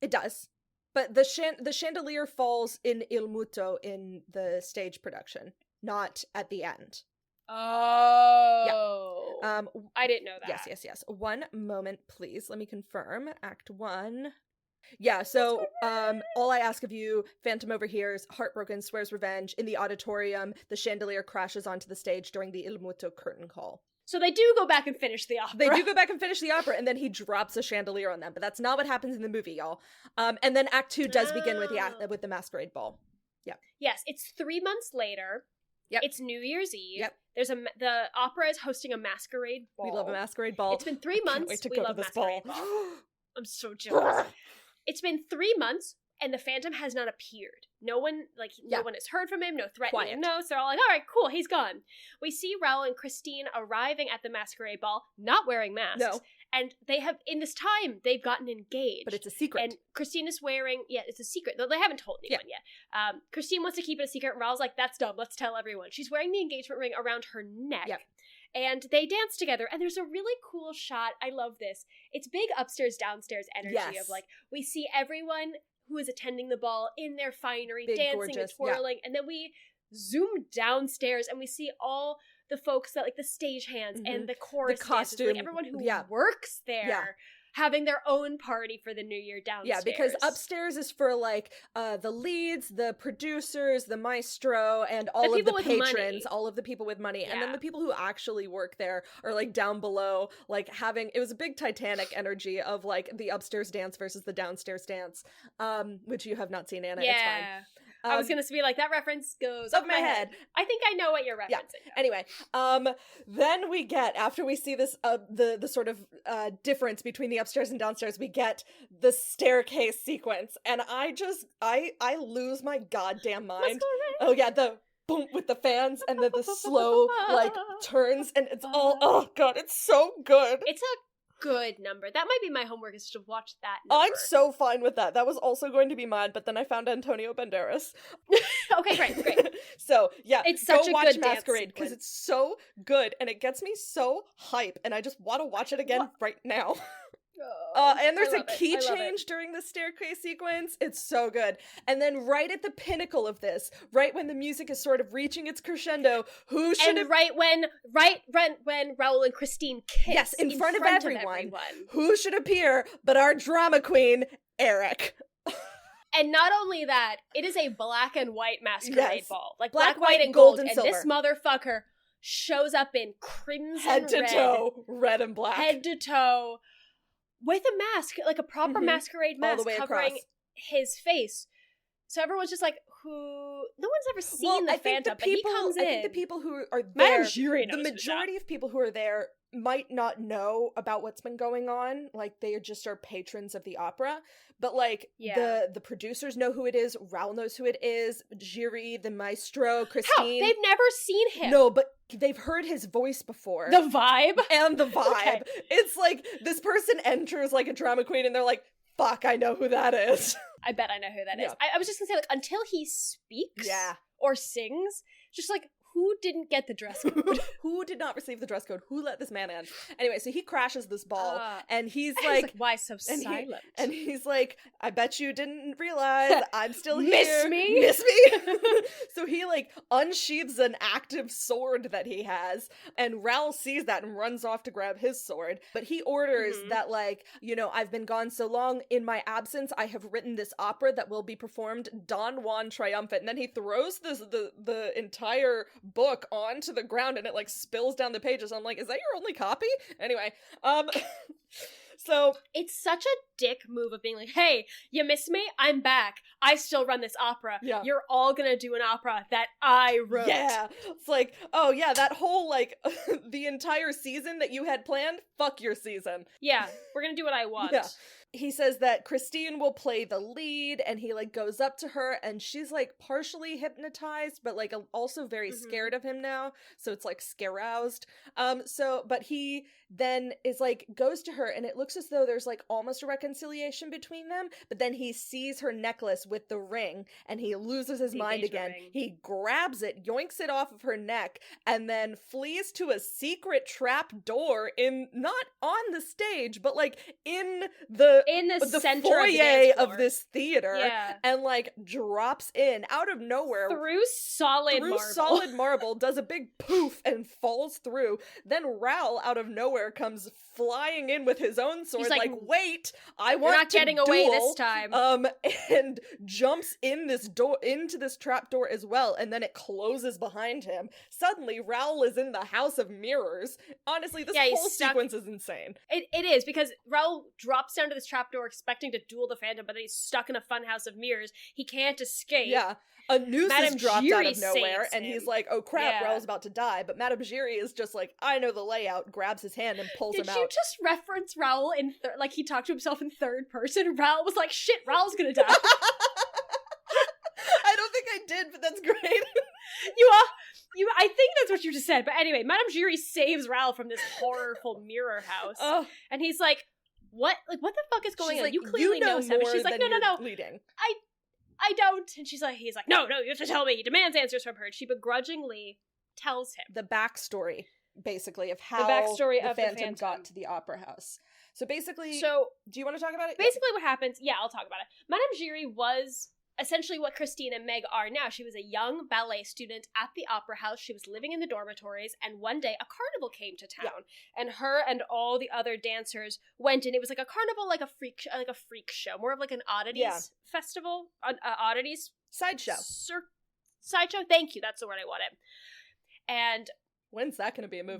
It does. But the chandelier falls in Il Muto in the stage production, not at the end. Oh. I didn't know that. Yes. One moment, please. Let me confirm. Act 1. Yeah, so all I ask of you, Phantom overhears, heartbroken, swears revenge. In the auditorium, the chandelier crashes onto the stage during the Il Muto curtain call. So they do go back and finish the opera. They do go back and finish the opera, and then he drops a chandelier on them. But that's not what happens in the movie, y'all. And then Act 2 does begin with the masquerade ball. Yeah. Yes, it's 3 months later. Yep. It's New Year's Eve. Yep. The opera is hosting a masquerade ball. We love a masquerade ball. It's been 3 I can't months. wait to we go love to this masquerade ball. ball. I'm so jealous. It's been 3 months, and the Phantom has not appeared. No one has heard from him, no threatening notes. They're all like, all right, cool, he's gone. We see Raoul and Christine arriving at the masquerade ball, not wearing masks. No. And they have, in this time, they've gotten engaged. But it's a secret. And Christine is wearing, it's a secret. Though they haven't told anyone yet. Christine wants to keep it a secret, and Raoul's like, that's dumb, let's tell everyone. She's wearing the engagement ring around her neck. Yep. And they dance together, and there's a really cool shot. I love this. It's big upstairs, downstairs energy of like, we see everyone who is attending the ball in their finery, big, dancing gorgeous, and twirling, and then we zoom downstairs and we see all the folks that like the stagehands and the chorus dancers, like everyone who works there. Having their own party for the new year downstairs. Yeah, because upstairs is for like the leads, the producers, the maestro, and all of the patrons, all of the people with money. And then the people who actually work there are like down below, like it was a big Titanic energy of like the upstairs dance versus the downstairs dance, which you have not seen, Anna. It's fine. I was gonna be like, that reference goes up my head. I think I know what you're referencing. Yeah. Anyway, then we get, after we see this, the sort of difference between the upstairs and downstairs, we get the staircase sequence, and I lose my goddamn mind. Oh yeah, the boom with the fans, and then the slow like turns, and it's all, oh god, it's so good. It's a good number. That might be my homework, is to watch that number. I'm so fine with that. That was also going to be mine, but then I found Antonio Banderas. Okay, great. So yeah, it's such a watch good Masquerade because it's so good and it gets me so hype, and I just want to watch it again right now. And there's a key change during the staircase sequence. It's so good. And then right at the pinnacle of this, right when the music is sort of reaching its crescendo, right when Raoul and Christine kiss, yes, in front of everyone, who should appear but our drama queen, Erik. And not only that, it is a black and white masquerade ball, like black, white, and gold, and silver. This motherfucker shows up in crimson, head to toe, red and black, head to toe. With a mask, like a proper masquerade mask covering his face. So everyone's just like, no one's ever seen the Phantom, but he comes in. I think the people who are there, Madame Giry knows the majority of people who are there might not know about what's been going on. Like, they just are patrons of the opera. But, like, the producers know who it is. Raoul knows who it is. Giry, the maestro, Christine. How? They've never seen him. No, but they've heard his voice before. The vibe? And the vibe. Okay. It's like, this person enters like a drama queen and they're like, fuck, I know who that is. I bet I know who that is. I was just gonna say, like, until he speaks or sings, just like, who didn't get the dress code? Who did not receive the dress code? Who let this man in? Anyway, so he crashes this ball, and he's like, why so silent? And he's like, I bet you didn't realize I'm still here. Miss me? So he, like, unsheathes an active sword that he has, and Raoul sees that and runs off to grab his sword. But he orders that, like, you know, I've been gone so long, in my absence, I have written this opera that will be performed Don Juan triumphant. And then he throws the entire book onto the ground, and it like spills down the pages. I'm like, is that your only copy? Anyway, so it's such a dick move of being like, hey, you miss me? I'm back. I still run this opera. Yeah. You're all gonna do an opera that I wrote. Yeah. It's like, oh yeah, that whole like the entire season that you had planned, fuck your season. Yeah, we're gonna do what I want. Yeah. He says that Christine will play the lead, and he like goes up to her, and she's like partially hypnotized, but like also very scared of him now. So it's like scare-roused. But he then is like, goes to her, and it looks as though there's like almost a reconciliation between them, but then he sees her necklace with the ring, and he loses his mind again. Ring. He grabs it, yoinks it off of her neck, and then flees to a secret trap door not on the stage, but like in the center foyer of this theater, and like drops in out of nowhere through solid marble, does a big poof and falls through. Then Raoul out of nowhere comes flying in with his own sword, like wait, I want not to getting duel, away this time. And jumps in this door into this trap door as well, and then it closes behind him. Suddenly Raoul is in the House of Mirrors. Honestly, this whole sequence is insane. It is, because Raoul drops down to this trapdoor expecting to duel the Phantom, but then he's stuck in a funhouse of mirrors. He can't escape. Yeah. A noose Madame is dropped Giry out of nowhere, and he's like, oh crap, Yeah. Raoul's about to die. But Madame Giry is just like, I know the layout, grabs his hand and pulls him out. Did you just reference Raoul in like he talked to himself in third person? Raoul was like, shit, Raoul's gonna die. I think that's what you just said. But anyway, Madame Giry saves Raoul from this horrible mirror house. Oh. And he's like, what? Like, what the fuck is going on? Like, You clearly know something. She's like, no. Leading. I don't. And he's like, no, you have to tell me. He demands answers from her. And she begrudgingly tells him. The backstory, basically, of how the Phantom got to the Opera House. So basically, do you want to talk about it? Basically what happens, I'll talk about it. Madame Giry was essentially what Christine and Meg are now. She was a young ballet student at the Opera House. She was living in the dormitories, and one day a carnival came to town, and her and all the other dancers went, and it was like a carnival, like a freak show, more of like an oddities festival, oddities sideshow. Sideshow. Thank you. That's the word I wanted. And when's that going to be a movie?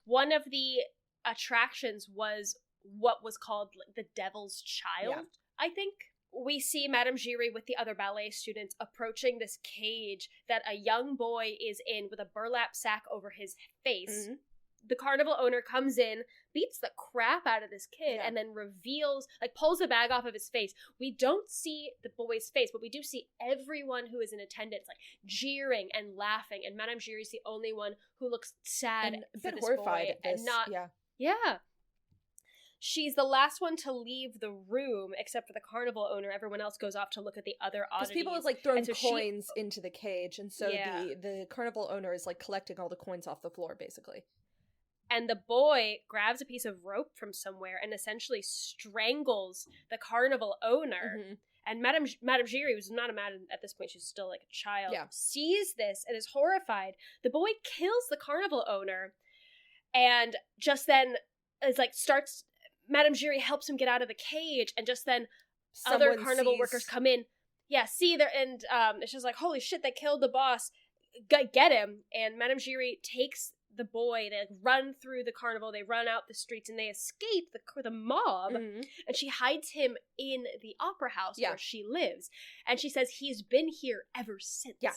One of the attractions was what was called the Devil's Child, I think. We see Madame Giry with the other ballet students approaching this cage that a young boy is in with a burlap sack over his face. Mm-hmm. The carnival owner comes in, beats the crap out of this kid, and then reveals, like, pulls the bag off of his face. We don't see the boy's face, but we do see everyone who is in attendance, like, jeering and laughing, and Madame Giry is the only one who looks sad and a for bit this horrified boy at this. And not... Yeah. She's the last one to leave the room, except for the carnival owner. Everyone else goes off to look at the other oddities. Because people have, like, thrown coins into the cage, and so the carnival owner is, like, collecting all the coins off the floor, basically. And the boy grabs a piece of rope from somewhere and essentially strangles the carnival owner. Mm-hmm. And Madame Giry, who's not a madam at this point, she's still, like, a child, sees this and is horrified. The boy kills the carnival owner, and just then is, like, starts... Madame Giry helps him get out of the cage, and just then other carnival workers come in. Yeah, see there, and it's just like, holy shit, they killed the boss. Get him. And Madame Giry takes the boy. They, like, run through the carnival. They run out the streets, and they escape the mob. Mm-hmm. And she hides him in the opera house where she lives. And she says he's been here ever since. Yeah.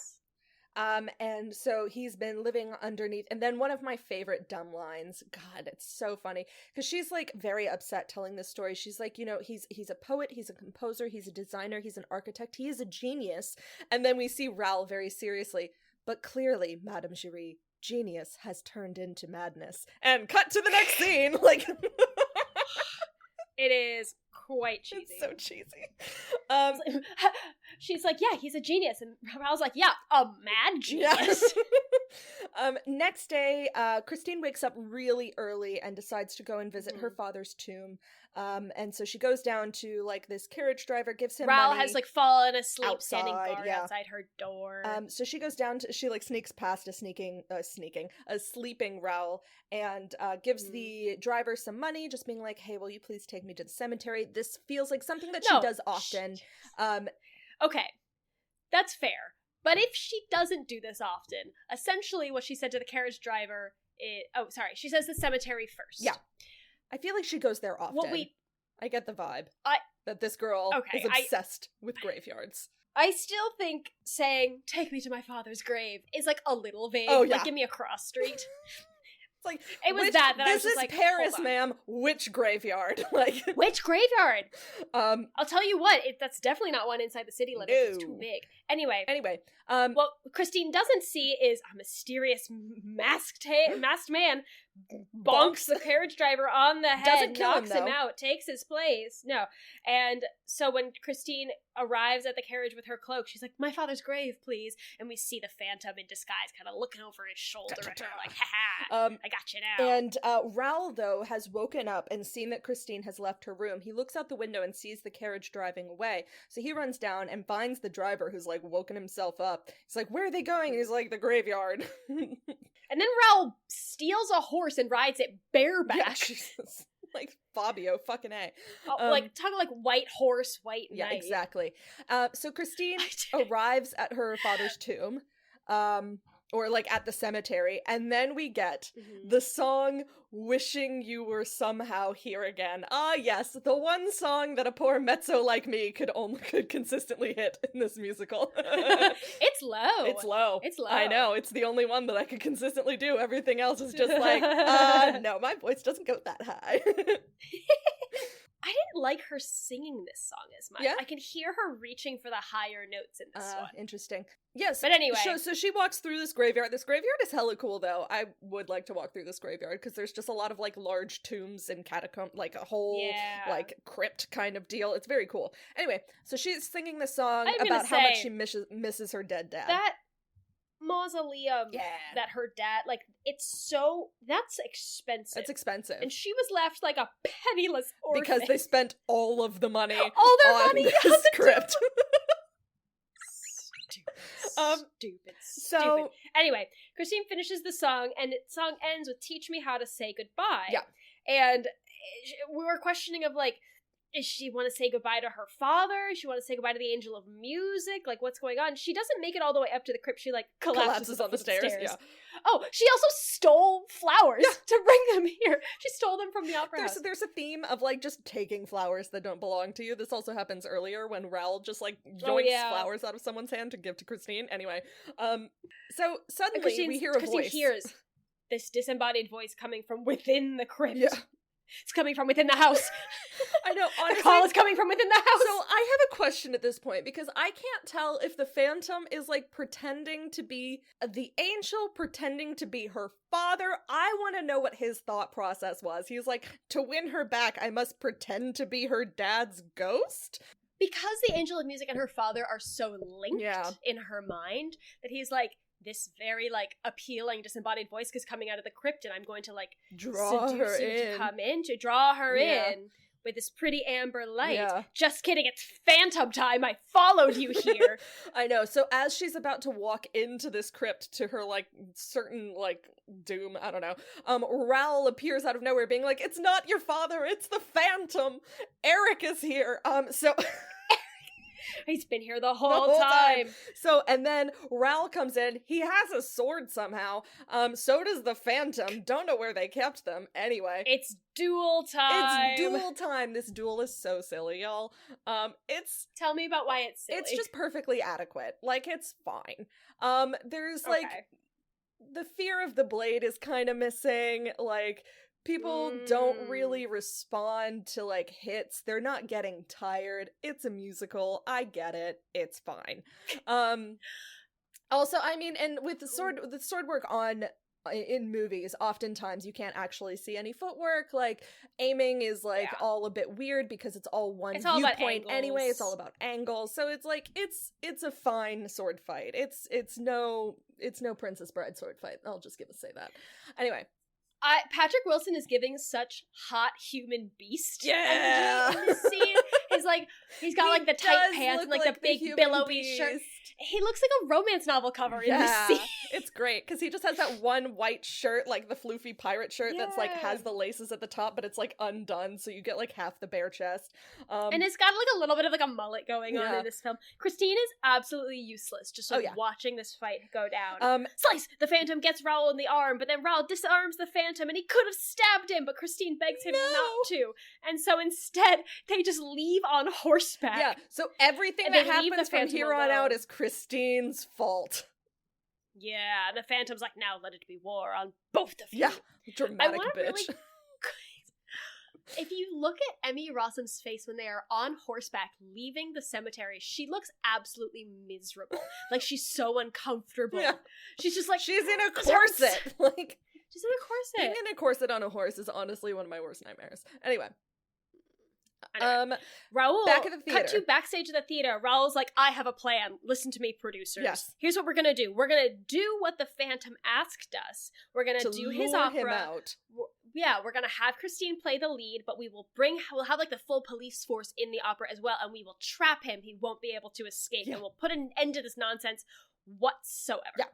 And so he's been living underneath, and then one of my favorite dumb lines, God, it's so funny, because she's, like, very upset telling this story. She's like, you know, he's a poet, he's a composer, he's a designer, he's an architect, he is a genius. And then we see Raoul very seriously, but clearly, Madame Giry, genius has turned into madness. And cut to the next scene, like... It is quite cheesy. It's so cheesy. She's like, yeah, he's a genius. And Raoul's like, yeah, a mad genius. Yeah. Next day, Christine wakes up really early and decides to go and visit her father's tomb. And so she goes down to, like, this carriage driver, gives him Raoul money. Has, like, fallen asleep outside, standing guard outside her door. So she goes down to, she, like, sneaks past a sleeping Raoul, and gives the driver some money, just being like, hey, will you please take me to the cemetery? This feels like something that she does often. Okay, that's fair. But if she doesn't do this often, essentially what she said to the carriage driver is... Oh, sorry. She says the cemetery first. Yeah. I feel like she goes there often. I get the vibe that this girl is obsessed with graveyards. I still think saying, take me to my father's grave is, like, a little vague. Oh, yeah. Like, give me a cross street. It's like, it was that I was just like, this is Paris, ma'am. Which graveyard? Like, which graveyard? I'll tell you what, that's definitely not one inside the city limits. No. It's too big. Anyway, what Christine doesn't see is a mysterious masked man bonks the carriage driver on the head, doesn't kill knocks him out, takes his place. No. And so when Christine arrives at the carriage with her cloak, she's like, my father's grave, please. And we see the Phantom in disguise kind of looking over his shoulder at her like, ha-ha, I got you now. And Raoul, though, has woken up and seen that Christine has left her room. He looks out the window and sees the carriage driving away. So he runs down and finds the driver, who's, like, woken himself up. He's like, where are they going? And he's like, the graveyard. And then Raoul steals a horse and rides it bareback. Yeah, Jesus. Like, Fabio, fucking A. Like, talking like white horse, white knight. Yeah, exactly. So Christine arrives at her father's tomb, or, like, at the cemetery, and then we get the song Wishing You Were Somehow Here Again. Ah, yes, the one song that a poor mezzo like me could consistently hit in this musical. It's low. It's low. It's low. I know, it's the only one that I could consistently do. Everything else is just like, no, my voice doesn't go that high. I didn't like her singing this song as much. Yeah? I can hear her reaching for the higher notes in this one. Interesting. Yes. But anyway. So she walks through this graveyard. This graveyard is hella cool, though. I would like to walk through this graveyard, because there's just a lot of, like, large tombs and catacomb, like, a whole, like, crypt kind of deal. It's very cool. Anyway, so she's singing this song about how much she misses her dead dad. That mausoleum that her dad, like, that's expensive. It's expensive. And she was left, like, a penniless orphan. Because they spent all of the money all their on money this on the script. Stupid. Anyway, Christine finishes the song, and the song ends with "Teach me how to say goodbye." Yeah. And we were questioning of, like, does she want to say goodbye to her father? Does she want to say goodbye to the angel of music? Like, what's going on? She doesn't make it all the way up to the crypt. She, like, collapses on the stairs. Yeah. Oh, she also stole flowers to bring them here. She stole them from the opera house. There's a theme of, like, just taking flowers that don't belong to you. This also happens earlier when Raoul just, like, yoinks flowers out of someone's hand to give to Christine. Anyway, so suddenly we hear a voice. Christine hears this disembodied voice coming from within the crypt. Yeah. It's coming from within the house. I know, honestly. The call is coming from within the house. So I have a question at this point, because I can't tell if the Phantom is, like, pretending to be the angel, pretending to be her father. I want to know what his thought process was. He's like, to win her back, I must pretend to be her dad's ghost? Because the angel of music and her father are so linked in her mind, that he's like, this very, like, appealing disembodied voice is coming out of the crypt, and I'm going to, like, draw her in. To come in, to draw her in with this pretty amber light. Yeah. Just kidding, it's Phantom time. I followed you here. I know. So as she's about to walk into this crypt to her, like, certain, like, doom, I don't know, Raoul appears out of nowhere being like, it's not your father, it's the Phantom. Erik is here. So... He's been here the whole time. So, and then Raoul comes in. He has a sword somehow. So does the Phantom. Don't know where they kept them. Anyway. It's duel time. It's duel time. This duel is so silly, y'all. Tell me about why it's silly. It's just perfectly adequate. Like, it's fine. There's, like, the fear of the blade is kind of missing. Like... People don't really respond to, like, hits. They're not getting tired. It's a musical. I get it. It's fine. Also, I mean, and with the sword work in movies, oftentimes you can't actually see any footwork. Like, aiming is, like, all a bit weird because it's all one viewpoint anyway. It's all about angles. So it's like, it's a fine sword fight. It's no Princess Bride sword fight. I'll just say that. Anyway. Patrick Wilson is giving such hot human beast energy in this scene. He's got like the tight pants and like the big billowy shirt. He looks like a romance novel cover in this scene. It's great because he just has that one white shirt, like the floofy pirate shirt that's like has the laces at the top, but it's like undone, so you get like half the bare chest. And it's got like a little bit of like a mullet going on in this film. Christine is absolutely useless, just like watching this fight go down. Slice! The Phantom gets Raoul in the arm, but then Raoul disarms the Phantom, and he could have stabbed him, but Christine begs him not to. And so instead, they just leave on horseback. Yeah, so everything that happens from here on out is Christine's fault. Yeah, the Phantom's like, now let it be war on both of you. Yeah, dramatic bitch. Really... If you look at Emmy Rossum's face when they are on horseback leaving the cemetery, she looks absolutely miserable. Like, she's so uncomfortable. Yeah. She's just like... She's in a corset! Like... She's in a corset. Being in a corset on a horse is honestly one of my worst nightmares. Anyway. Raoul, back at the theater. Cut to backstage at the theater. Raoul's like, I have a plan. Listen to me, producers. Yes. Here's what we're gonna do. We're gonna do what the Phantom asked us. We're gonna do his opera. Him out. Yeah, we're gonna have Christine play the lead, but we'll have like the full police force in the opera as well, and we will trap him. He won't be able to escape, and we'll put an end to this nonsense whatsoever. Yeah.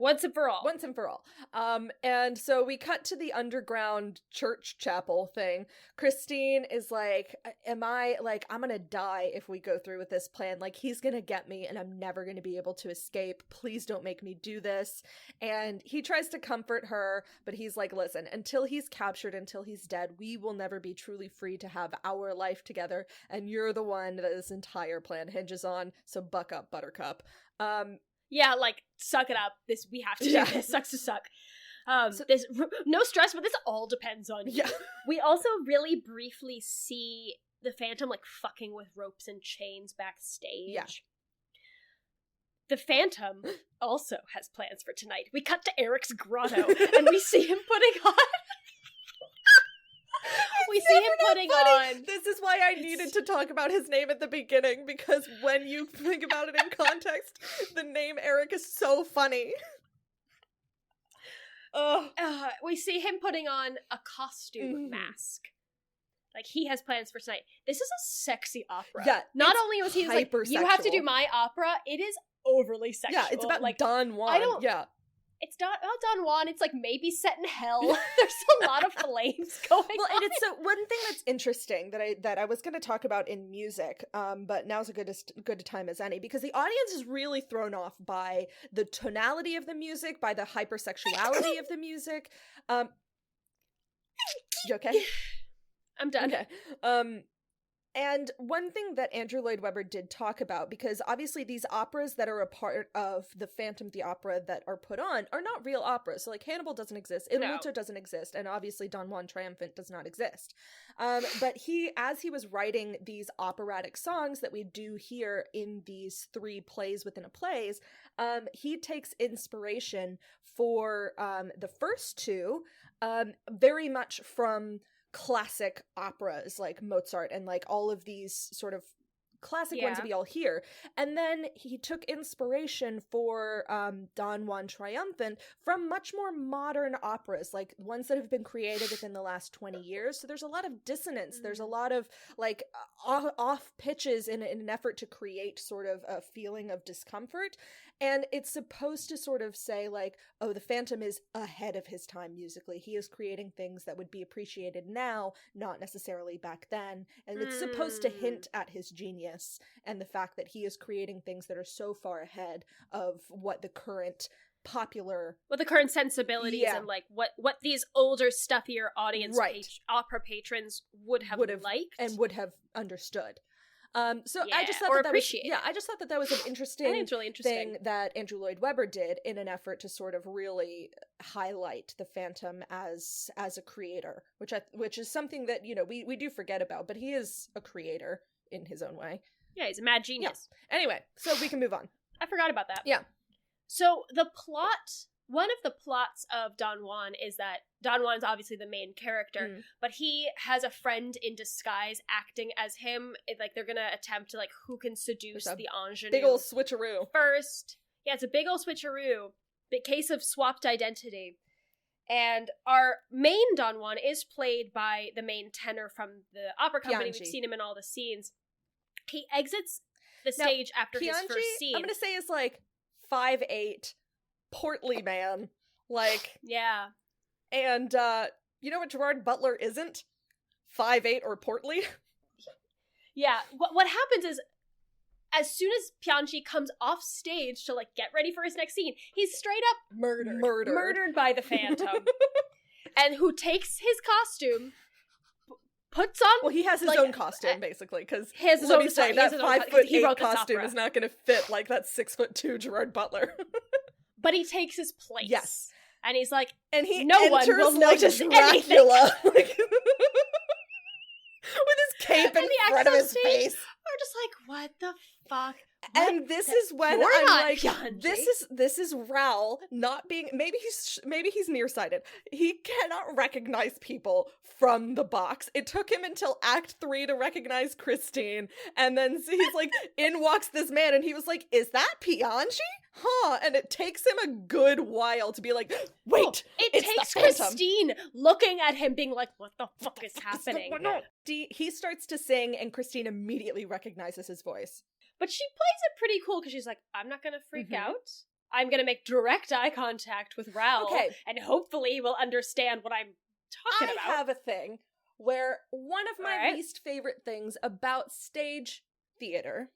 Once and for all. Once and for all. And so we cut to the underground church chapel thing. Christine is like, I'm gonna die if we go through with this plan. Like, he's gonna get me and I'm never gonna be able to escape. Please don't make me do this. And he tries to comfort her, but he's like, listen, until he's captured, until he's dead, we will never be truly free to have our life together. And you're the one that this entire plan hinges on. So buck up, Buttercup. Yeah, like, suck it up. We have to do this. Sucks to suck. No stress, but this all depends on you. Yeah. We also really briefly see the Phantom, like, fucking with ropes and chains backstage. Yeah. The Phantom also has plans for tonight. We cut to Erik's grotto, and we see him putting on... This is why I needed to talk about his name at the beginning, because when you think about it in context, the name Erik is so funny. We see him putting on a costume mask. Like, he has plans for tonight. This is a sexy opera. Yeah. Not only was he like, you have to do my opera, it is overly sexual. Yeah, it's about like Don Juan. It's not about Don Juan, it's like maybe set in hell. There's a lot of flames going on. And it's one thing that's interesting that I was going to talk about in music, but now's a good time as any, because the audience is really thrown off by the tonality of the music, by the hypersexuality of the music. You okay? I'm done. Okay. And one thing that Andrew Lloyd Webber did talk about, because obviously these operas that are a part of the Phantom of the Opera that are put on are not real operas. So like Hannibal doesn't exist, Il Muto doesn't exist, and obviously Don Juan Triumphant does not exist. But as he was writing these operatic songs that we do hear in these 3 plays within a plays, he takes inspiration for the first 2 very much from classic operas like Mozart and like all of these sort of classic ones that we all hear. And then he took inspiration for Don Juan Triumphant from much more modern operas, like ones that have been created within the last 20 years. So there's a lot of dissonance. There's a lot of like off pitches in an effort to create sort of a feeling of discomfort. And it's supposed to sort of say like, oh, the Phantom is ahead of his time musically. He is creating things that would be appreciated now, not necessarily back then. And it's supposed to hint at his genius and the fact that he is creating things that are so far ahead of what the current popular... What the current sensibilities and like what these older, stuffier audience opera patrons would have liked. And would have understood. I just thought that was an interesting, really interesting thing that Andrew Lloyd Webber did in an effort to sort of really highlight the Phantom as a creator, which is something that, you know, we do forget about, but he is a creator in his own way. Yeah, he's a mad genius. Yeah. Anyway, so we can move on. I forgot about that. Yeah. So one of the plots of Don Juan is that Don Juan's obviously the main character, but he has a friend in disguise acting as him. Like, they're gonna attempt to, like, who can seduce the ingenue. Big ol' switcheroo. First. Yeah, it's a big ol' switcheroo. Big case of swapped identity. And our main Don Juan is played by the main tenor from the opera company. Piangi. We've seen him in all the scenes. He exits the stage after his first scene. I'm gonna say is like 5'8", portly man. Like, yeah. And you know what Gerard Butler isn't? 5'8" or portly. Yeah. What happens is, as soon as Piangi comes off stage to, like, get ready for his next scene, he's straight up murdered by the Phantom. And who takes his costume, puts on... Well, he has his own costume, basically, because let me say, that 5'8" costume is not going to fit like that 6'2" Gerard Butler. But he takes his place. Yes. And he's like, and he no one will like notice Dracula, anything. like, with his cape in front of his face. We're just like, what the fuck? And this is when I'm like, this is Raoul not being, maybe he's nearsighted. He cannot recognize people from the box. It took him until Act 3 to recognize Christine, and then he's like, in walks this man, and he was like, is that Piangi? Huh? And it takes him a good while to be like, wait, it takes Christine looking at him being like, what the fuck is happening? He starts to sing, and Christine immediately recognizes his voice. But she plays it pretty cool, because she's like, I'm not gonna freak out. I'm gonna make direct eye contact with Raoul, and hopefully we'll understand what I'm talking about. I have a thing where one of my least favorite things about stage theater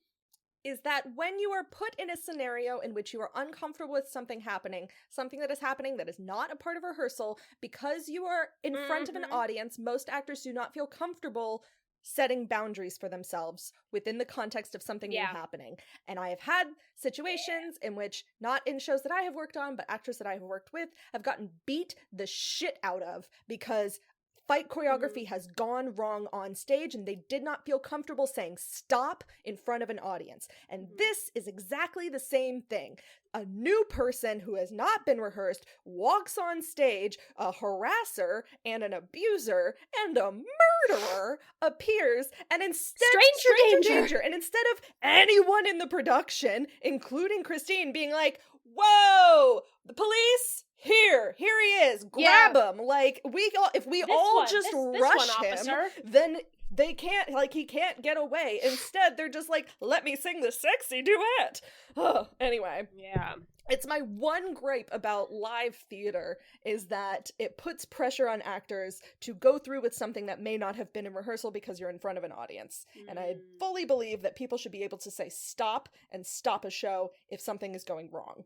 is that when you are put in a scenario in which you are uncomfortable with something that is happening that is not a part of rehearsal, because you are in front of an audience, most actors do not feel comfortable setting boundaries for themselves within the context of something new happening. And I have had situations in which, not in shows that I have worked on, but actors that I have worked with have gotten beat the shit out of because fight choreography has gone wrong on stage and they did not feel comfortable saying stop in front of an audience. And this is exactly the same thing. A new person who has not been rehearsed walks on stage, a harasser and an abuser and a murderer appears, and instead Stranger danger. And instead of anyone in the production, including Christine, being like, whoa, the police, here he is, grab him. Like, if we all just rush him, then they can't, like, he can't get away. Instead, they're just like, let me sing the sexy duet. Oh, anyway. Yeah. It's my one gripe about live theater is that it puts pressure on actors to go through with something that may not have been in rehearsal because you're in front of an audience. And I fully believe that people should be able to say stop and stop a show if something is going wrong.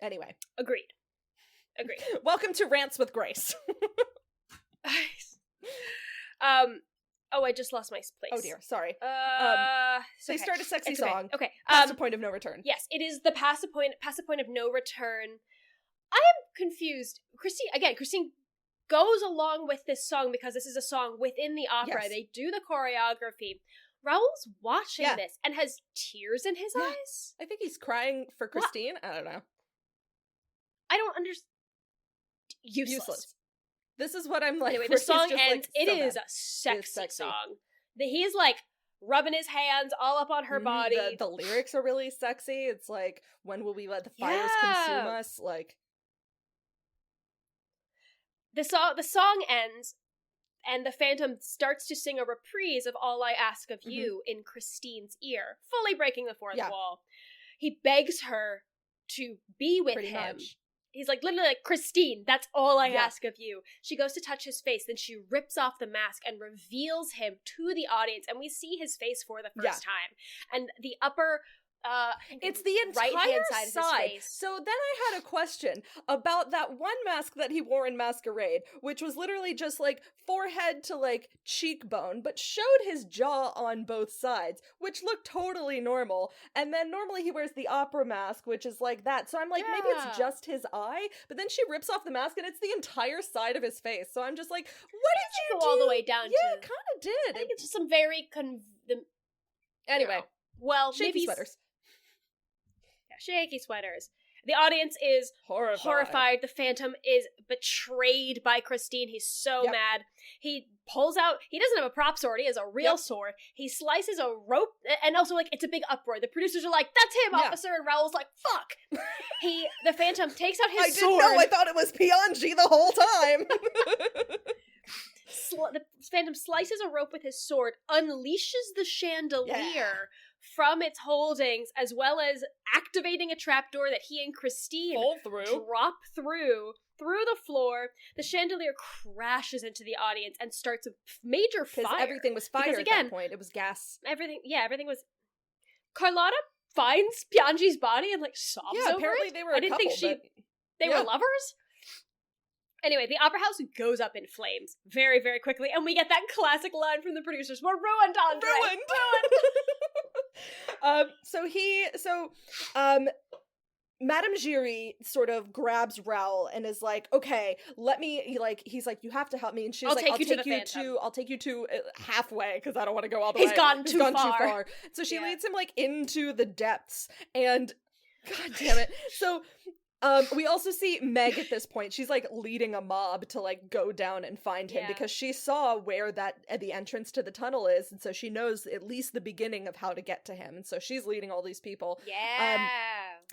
Anyway. Agreed. Welcome to Rants with Grace. Oh, I just lost my place. Oh dear, sorry. They okay. start a sexy It's song. Okay. Past a point of no return. Yes, it is the past a point of no return. I am confused. Christine goes along with this song because this is a song within the opera. Yes. They do the choreography. Raoul's watching this and has tears in his eyes. I think he's crying for Christine. What? I don't know. I don't understand. Useless. This is what I'm like. Anyway, the song ends. Like, it is a sexy song. He's like rubbing his hands all up on her body. The lyrics are really sexy. It's like, when will we let the fires consume us? Like, the song ends, and the Phantom starts to sing a reprise of "All I Ask of You" in Christine's ear, fully breaking the fourth wall. He begs her to be with Pretty him. much. He's like, literally like, Christine, that's all I ask of you. She goes to touch his face, then she rips off the mask and reveals him to the audience, and we see his face for the first time. And the upper, it's the entire right-hand side of his face. So then I had a question about that one mask that he wore in Masquerade, which was literally just like forehead to like cheekbone, but showed his jaw on both sides, which looked totally normal. And then normally he wears the opera mask, which is like that. So I'm like, maybe it's just his eye, but then she rips off the mask and it's the entire side of his face. So I'm just like, what did you go all the way down? Yeah, it kind of did. I think it's just some very anyway. Well, shaky maybe sweaters. Shaky sweaters. The audience is horrified. The Phantom is betrayed by Christine. He's so mad. He pulls out, he doesn't have a prop sword, he has a real sword. He slices a rope, and also, like, it's a big uproar. The producers are like, that's him, officer, and Raoul's like, fuck! The Phantom takes out his sword. I didn't know, I thought it was Piangi the whole time! The Phantom slices a rope with his sword, unleashes the chandelier from its holdings, as well as activating a trapdoor that he and Christine drop through the floor. The chandelier crashes into the audience and starts a major fire. Because everything was fire at that point. It was gas. Everything was... Carlotta finds Piangi's body and, like, sobs over apparently it. they were a couple, they were lovers? Anyway, the opera house goes up in flames very, very quickly, and we get that classic line from the producers: "We're ruined, Andre! Ruined! Madame Giry sort of grabs Raoul and is like, okay, let me, he's like, you have to help me, and she's like, I'll take you to halfway, because I don't want to go all the way. He's gone too far. So she leads him, like, into the depths, and, god damn it. So, we also see Meg at this point. She's, like, leading a mob to, like, go down and find him, because she saw where the entrance to the tunnel is, and so she knows at least the beginning of how to get to him, and so she's leading all these people.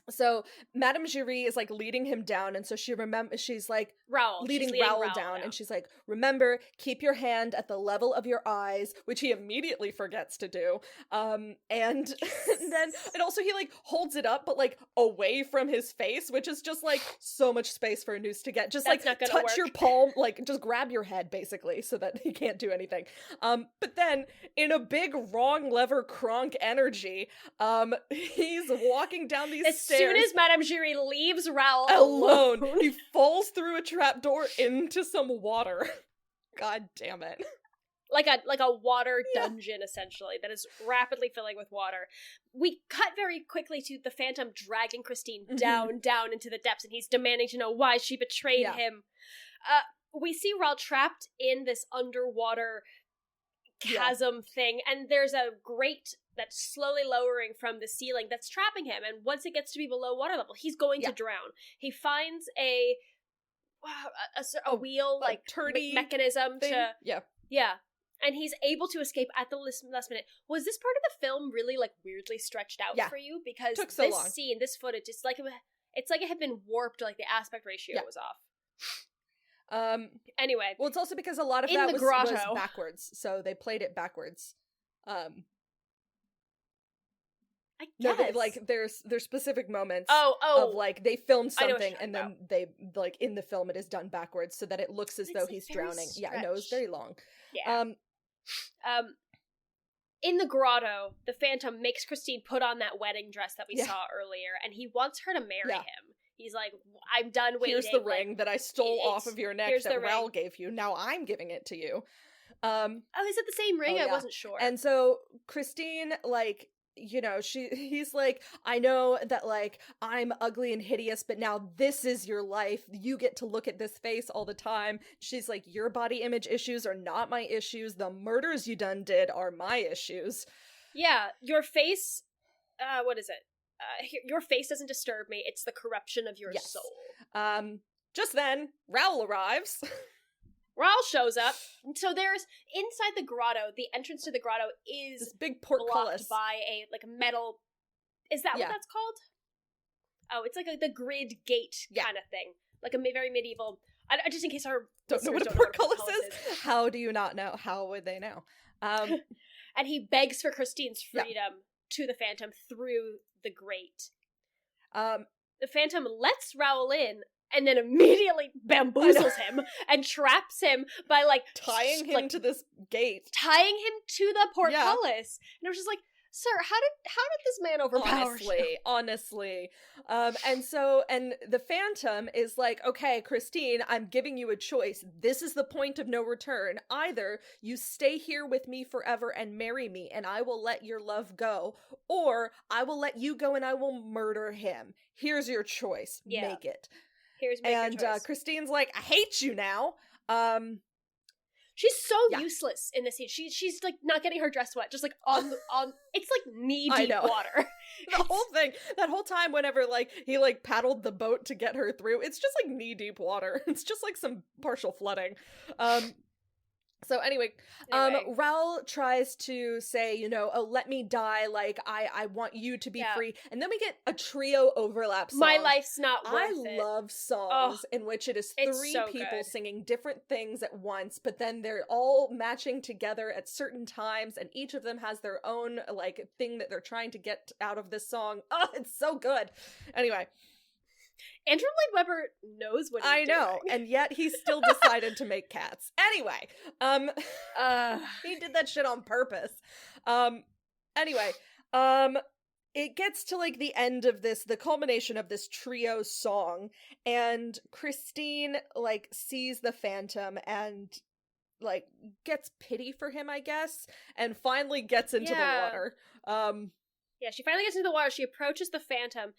So Madame Giry is, like, leading him down, and so she's like leading Raoul down, and she's like, remember, keep your hand at the level of your eyes, which he immediately forgets to do. And also he, like, holds it up, but, like, away from his face, which is just, like, so much space for a noose to get. Just, like, touch your palm, like, just grab your head, basically, so that he can't do anything. But then, in a big wrong lever cronk energy, he's walking down these stairs. As soon as Madame Giry leaves Raoul alone, he falls through a trapdoor into some water. God damn it. Like a water dungeon, essentially, that is rapidly filling with water. We cut very quickly to the Phantom dragging Christine down into the depths, and he's demanding to know why she betrayed him. we see Raul trapped in this underwater chasm thing, and there's a grate that's slowly lowering from the ceiling that's trapping him, and once it gets to be below water level, he's going to drown. He finds a wheel, like, turny mechanism thing. to... And he's able to escape at the last minute. Was this part of the film really, like, weirdly stretched out for you? Because took so this long. scene, this footage, it's like it had been warped, like the aspect ratio was off. Anyway. Well, it's also because a lot of in that the was grotto. backwards, so they played it backwards. I No, guess. like there's specific moments of like they filmed I know what something you're and talking then they like in the film it is done backwards so that it looks as It's, though like, he's very drowning. Yeah, I know, it's very long. Yeah. In the grotto, the Phantom makes Christine put on that wedding dress that we saw earlier, and he wants her to marry him. He's like, I'm done waiting. Here's the ring that I stole off of your neck that Raul ring. gave you. Now I'm giving it to you. Oh, is it the same ring? I wasn't sure. And so Christine, like, you know, he's like, I know that, like, I'm ugly and hideous, but now this is your life. You get to look at this face all the time. She's like, your body image issues are not my issues. The murders you done did are my issues. Yeah, your face, what is it? Your face doesn't disturb me. It's the corruption of your soul. Just then, Raul arrives. Raul shows up. So there's, inside the grotto, the entrance to the grotto is this big blocked portcullis by a, like, metal... Is that what that's called? Oh, it's like the grid gate kind of thing. Like a very medieval... just in case our don't know what a portcullis is. How do you not know? How would they know? And he begs for Christine's freedom to the Phantom through the grate. The Phantom lets Raul in, and then immediately bamboozles him and traps him by, like, tying him to this gate. Tying him to the portcullis. And I was just like, sir, how did this man overpower you? Honestly. And the Phantom is like, okay, Christine, I'm giving you a choice. This is the point of no return. Either you stay here with me forever and marry me, and I will let your love go, or I will let you go and I will murder him. Here's your choice. Make it. Make your choice. Christine's like, I hate you now. She's so useless in this scene. She's like not getting her dress wet, just like on it's like knee deep water. The whole thing, that whole time, whenever like he like paddled the boat to get her through, it's just like knee deep water. It's just like some partial flooding. So anyway, Raul tries to say, you know, oh, let me die, like, I want you to be free. And then we get a trio overlap song. My life's not worth it. I love songs in which it is three people singing different things at once, but then they're all matching together at certain times, and each of them has their own, like, thing that they're trying to get out of this song. Oh, it's so good. Anyway. Andrew Lloyd Webber knows what he's doing. I know, and yet he still decided to make cats. Anyway, he did that shit on purpose. Anyway, it gets to like the end of this, the culmination of this trio song, and Christine like sees the Phantom and like gets pity for him, I guess, and finally gets into the water. Yeah, she finally gets into the water. She approaches the Phantom.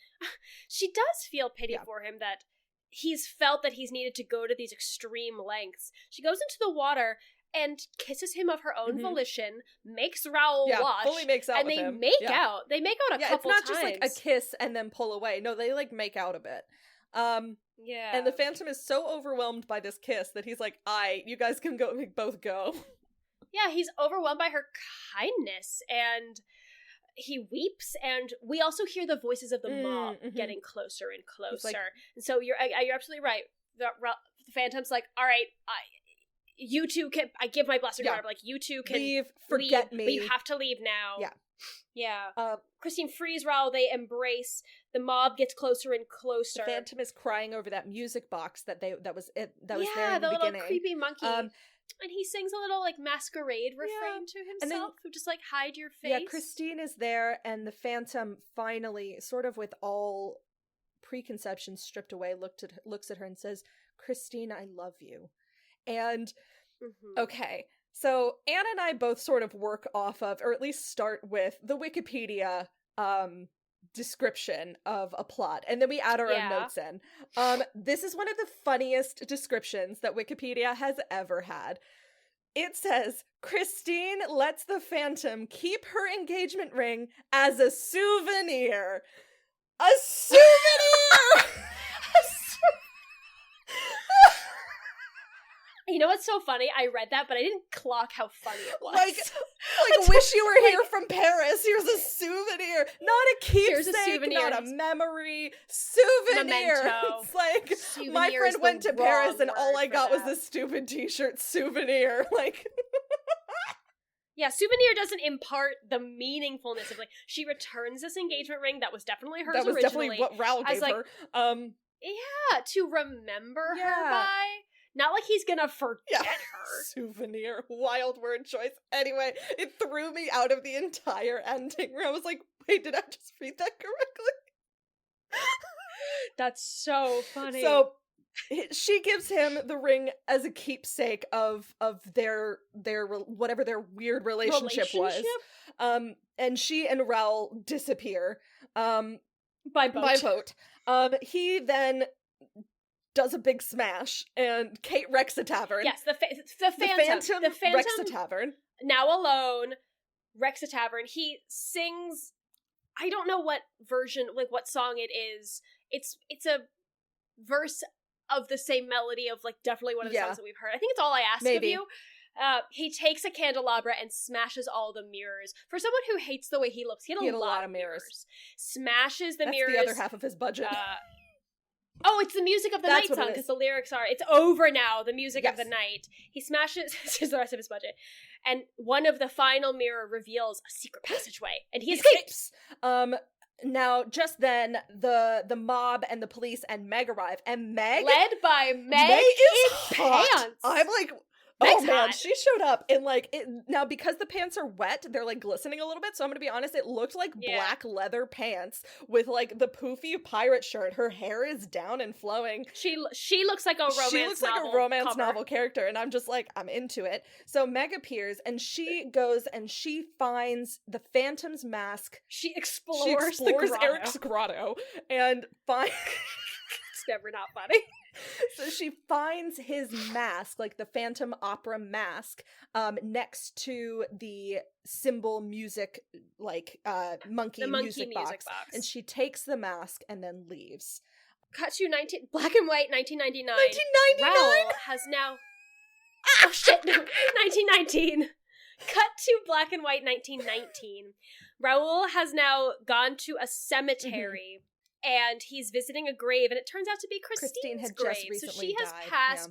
She does feel pity for him that he's felt that he's needed to go to these extreme lengths. She goes into the water and kisses him of her own volition, makes Raul watch, fully makes out and with they him. make out. They make out a couple times. It's not just like a kiss and then pull away. No, they like make out a bit. And the Phantom is so overwhelmed by this kiss that he's like, you guys can go, both go. Yeah, he's overwhelmed by her kindness, and he weeps, and we also hear the voices of the mob getting closer and closer. Like, and so you're absolutely right. The Phantom's like, all right, you two can, I give my blessing to her, like, you two can leave, forget me. But you have to leave now. Yeah. Christine frees Raul, they embrace, the mob gets closer and closer. The Phantom is crying over that music box that was there in the beginning. Yeah, the little creepy monkey. And he sings a little, like, masquerade refrain to himself, who just, like, hide your face. Yeah, Christine is there, and the Phantom finally, sort of with all preconceptions stripped away, looks at her and says, Christine, I love you. And, okay, so Anna and I both sort of work off of, or at least start with, the Wikipedia description of a plot, and then we add our own notes in. This is one of the funniest descriptions that Wikipedia has ever had. It says, Christine lets the Phantom keep her engagement ring as a souvenir. A souvenir! You know what's so funny? I read that, but I didn't clock how funny it was. Like wish you were here from Paris. Here's a souvenir. Not a keepsake, not a memory. Souvenir. Memento. It's like, Souvenir my friend went to Paris and all I got was that. this stupid t-shirt. Souvenir. Like... Yeah, souvenir doesn't impart the meaningfulness of, like, she returns this engagement ring that was definitely hers originally. That was definitely what Raoul gave her. Yeah, to remember her by. Not like he's gonna forget her. Souvenir. Wild word choice. Anyway, it threw me out of the entire ending where I was like, wait, did I just read that correctly? That's so funny. So, she gives him the ring as a keepsake of their whatever their weird relationship was. And she and Raoul disappear. By boat. He then does a big smash, and Kate wrecks a tavern. Yes, the Phantom wrecks a tavern. Now alone, wrecks a tavern. He sings, I don't know what version, like what song it is. It's a verse of the same melody of, like, definitely one of the songs that we've heard. I think it's All I Ask of You. He takes a candelabra and smashes all the mirrors. For someone who hates the way he looks, he had a lot of mirrors. Smashes the mirrors. That's the other half of his budget. It's the music of the night song, because the lyrics are, it's over now, the music of the night. He smashes the rest of his budget. And one of the final mirror reveals a secret passageway, and he escapes. Now, just then, the mob and the police and Meg arrive, and Meg... Led by Meg is in hot. pants. I'm like... Meg's man, hot. she showed up in, like, now because the pants are wet, they're, like, glistening a little bit, so I'm gonna be honest, it looked like black leather pants with, like, the poofy pirate shirt. Her hair is down and flowing. She looks like a romance novel character, and I'm just like, I'm into it. So Meg appears, and she goes and she finds the Phantom's mask. She explores the grotto. Erik's grotto, and finds... It's never not funny. So she finds his mask, like the Phantom Opera mask, next to the cymbal music, like, monkey music box. And she takes the mask and then leaves. Cut to black and white 1999. 1999? Raoul has now... Oh shit, no. 1919. Cut to black and white 1919. Raoul has now gone to a cemetery. And he's visiting a grave, and it turns out to be Christine had grave. Just recently so she has died. passed.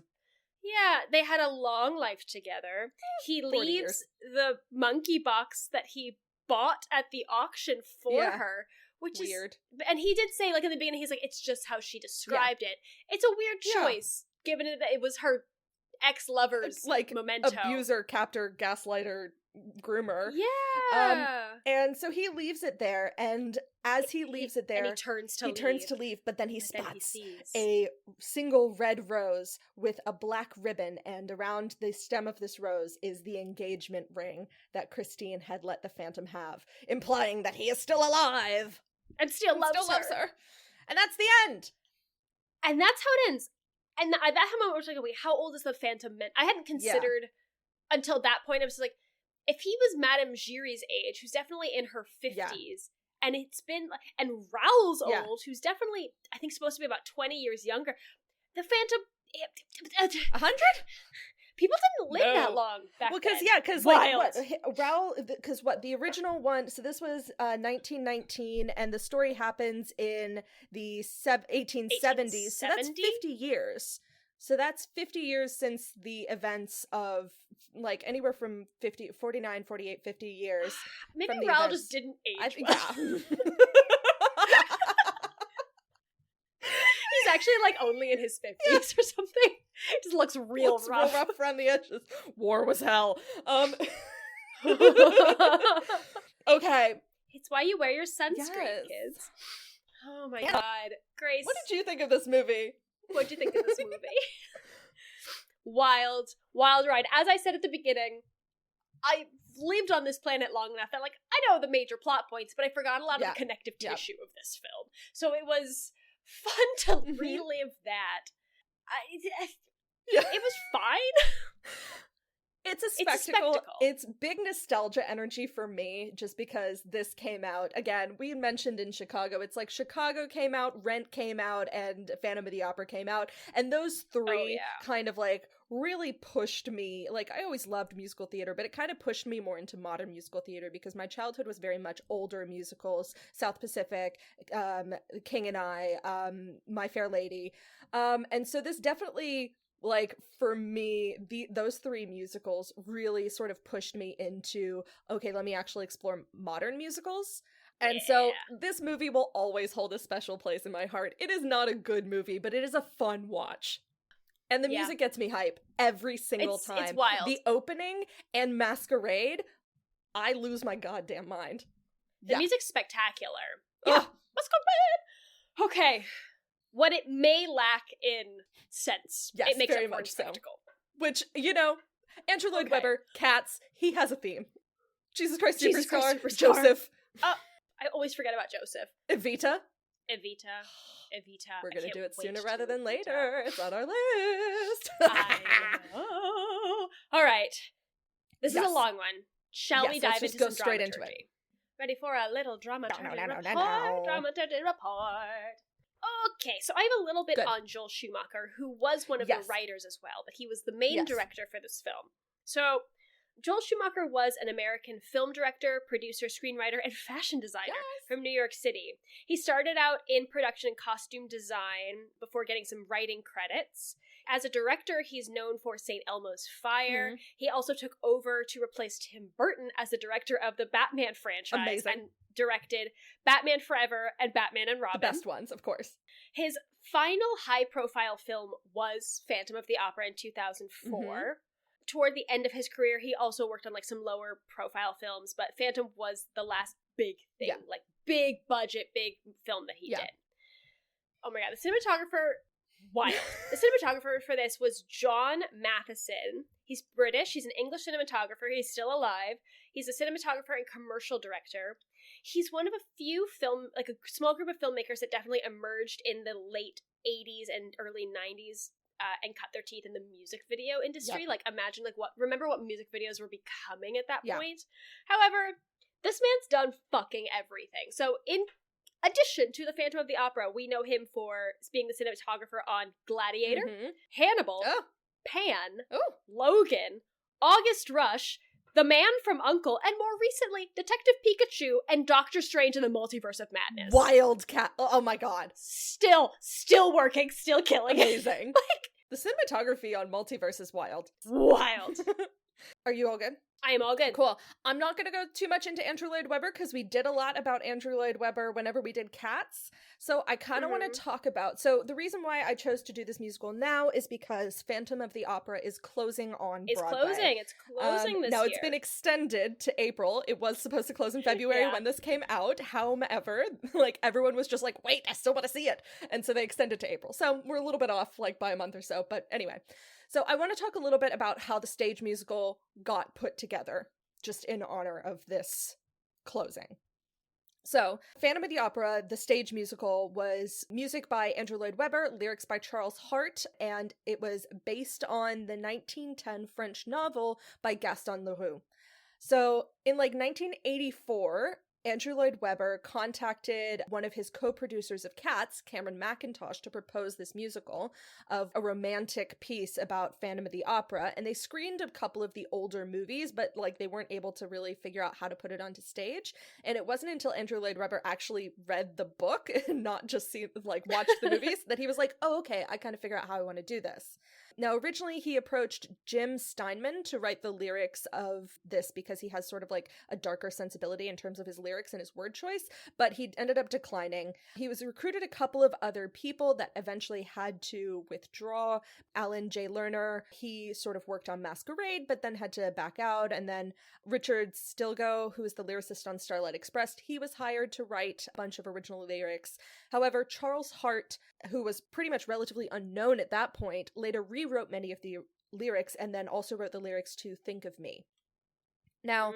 Yeah, they had a long life together. He leaves the monkey box that he bought at the auction for her, which weird. And he did say, like, in the beginning, he's like, it's just how she described it. It's a weird choice, given that it was her ex-lover's, like, memento. Abuser, captor, gaslighter, groomer. Yeah. And so he leaves it there, and as he leaves it there, and he turns to leave, but then he spots a single red rose with a black ribbon, and around the stem of this rose is the engagement ring that Christine had let the Phantom have, implying that he is still alive and still loves her. And that's the end. And that's how it ends. And at that moment, I was like, wait, how old is the Phantom meant? I hadn't considered until that point. I was like, if he was Madame Giry's age, who's definitely in her 50s, and it's been, and Raoul's old, who's definitely, I think, supposed to be about 20 years younger, the Phantom, 100? People didn't live that long back then. Because like, Raoul, because the original one, so this was 1919, and the story happens in the 1870s, so that's 50 years. So that's 50 years since the events of, like, anywhere from 49, 48, 50 years. Maybe Raoul just didn't age well. He's actually, like, only in his 50s or something. Just looks real rough. Real rough around the edges. War was hell. Okay. It's why you wear your sunscreen, kids. Oh my god. Grace. What did you think of this movie? What'd you think of this movie? Wild ride. As I said at the beginning, I lived on this planet long enough that, like, I know the major plot points, but I forgot a lot of the connective tissue of this film. So it was fun to relive that. It was fine. It's a spectacle. It's big nostalgia energy for me, just because this came out. Again, we mentioned in Chicago, it's like Chicago came out, Rent came out, and Phantom of the Opera came out. And those three kind of like really pushed me. Like, I always loved musical theater, but it kind of pushed me more into modern musical theater because my childhood was very much older musicals, South Pacific, King and I, My Fair Lady. And so this definitely, like, for me, those three musicals really sort of pushed me into, okay, let me actually explore modern musicals. And so this movie will always hold a special place in my heart. It is not a good movie, but it is a fun watch. And the music gets me hype every single time. It's wild. The opening and Masquerade, I lose my goddamn mind. The music's spectacular. Yeah, Masquerade! Okay. What it may lack in sense, it makes very it for much a spectacle. So. Which, you know, Andrew Lloyd Webber, Cats, he has a theme. Jesus Christ Superstar, Joseph. I always forget about Joseph. Evita. Evita. We're gonna do it sooner rather than later. It's on our list. I know. All right. This is a long one. Shall we dive into some straight dramaturgy? into it? Ready for a little dramaturgy report? No. Dramaturgy report. Okay, so I have a little bit on Joel Schumacher, who was one of the writers as well, but he was the main director for this film. So, Joel Schumacher was an American film director, producer, screenwriter, and fashion designer from New York City. He started out in production and costume design before getting some writing credits. As a director, he's known for St. Elmo's Fire. He also took over to replace Tim Burton as the director of the Batman franchise and directed Batman Forever and Batman and Robin. The best ones, of course. His final high-profile film was Phantom of the Opera in 2004. Toward the end of his career, he also worked on like some lower profile films, but Phantom was the last big thing, like big budget, big film that he did. Oh my god, the cinematographer, wild. The cinematographer for this was John Matheson. He's British, he's an English cinematographer, he's still alive. He's a cinematographer and commercial director. He's one of a few a small group of filmmakers that definitely emerged in the late 80s and early 90s. And cut their teeth in the music video industry. Like, imagine, remember what music videos were becoming at that point? However, this man's done fucking everything. So, in addition to the Phantom of the Opera, we know him for being the cinematographer on Gladiator, Hannibal, Pan, Logan, August Rush, The Man from U.N.C.L.E., and more recently, Detective Pikachu and Doctor Strange in the Multiverse of Madness. Wildcat. Oh my god. Still working, still killing. Amazing. The cinematography on Multiverse is wild. Wild. Are you all good? I am all good. Cool. I'm not going to go too much into Andrew Lloyd Webber because we did a lot about Andrew Lloyd Webber whenever we did Cats. So I kind of want to talk about... So the reason why I chose to do this musical now is because Phantom of the Opera is closing on Broadway. It's closing this year. Now, it's been extended to April. It was supposed to close in February when this came out. However, like, everyone was just like, wait, I still want to see it. And so they extended to April. So we're a little bit off, like, by a month or so. But anyway... So I want to talk a little bit about how the stage musical got put together, just in honor of this closing. So, Phantom of the Opera, the stage musical, was music by Andrew Lloyd Webber, lyrics by Charles Hart, and it was based on the 1910 French novel by Gaston Leroux. So, in 1984... Andrew Lloyd Webber contacted one of his co-producers of Cats, Cameron Mackintosh, to propose this musical of a romantic piece about Phantom of the Opera, and they screened a couple of the older movies, but they weren't able to really figure out how to put it onto stage. And it wasn't until Andrew Lloyd Webber actually read the book and not just watched the movies that he was like, oh, okay, I kind of figure out how I want to do this. Now, originally he approached Jim Steinman to write the lyrics of this because he has sort of a darker sensibility in terms of his lyrics and his word choice, but he ended up declining. He was recruited a couple of other people that eventually had to withdraw. Alan J. Lerner, he sort of worked on Masquerade, but then had to back out. And then Richard Stilgoe, who is the lyricist on Starlight Express, he was hired to write a bunch of original lyrics. However, Charles Hart, who was pretty much relatively unknown at that point, later rewrote many of the lyrics and then also wrote the lyrics to Think of Me. Now,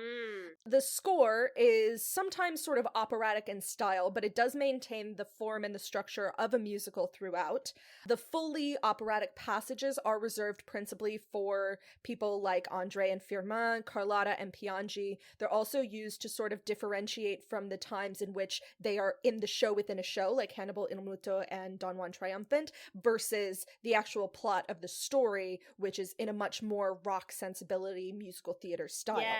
the score is sometimes sort of operatic in style, but it does maintain the form and the structure of a musical throughout. The fully operatic passages are reserved principally for people like André and Firmin, Carlotta and Piangi. They're also used to sort of differentiate from the times in which they are in the show within a show, like Hannibal Il Muto and Don Juan Triumphant, versus the actual plot of the story, which is in a much more rock sensibility musical theater style. Yeah.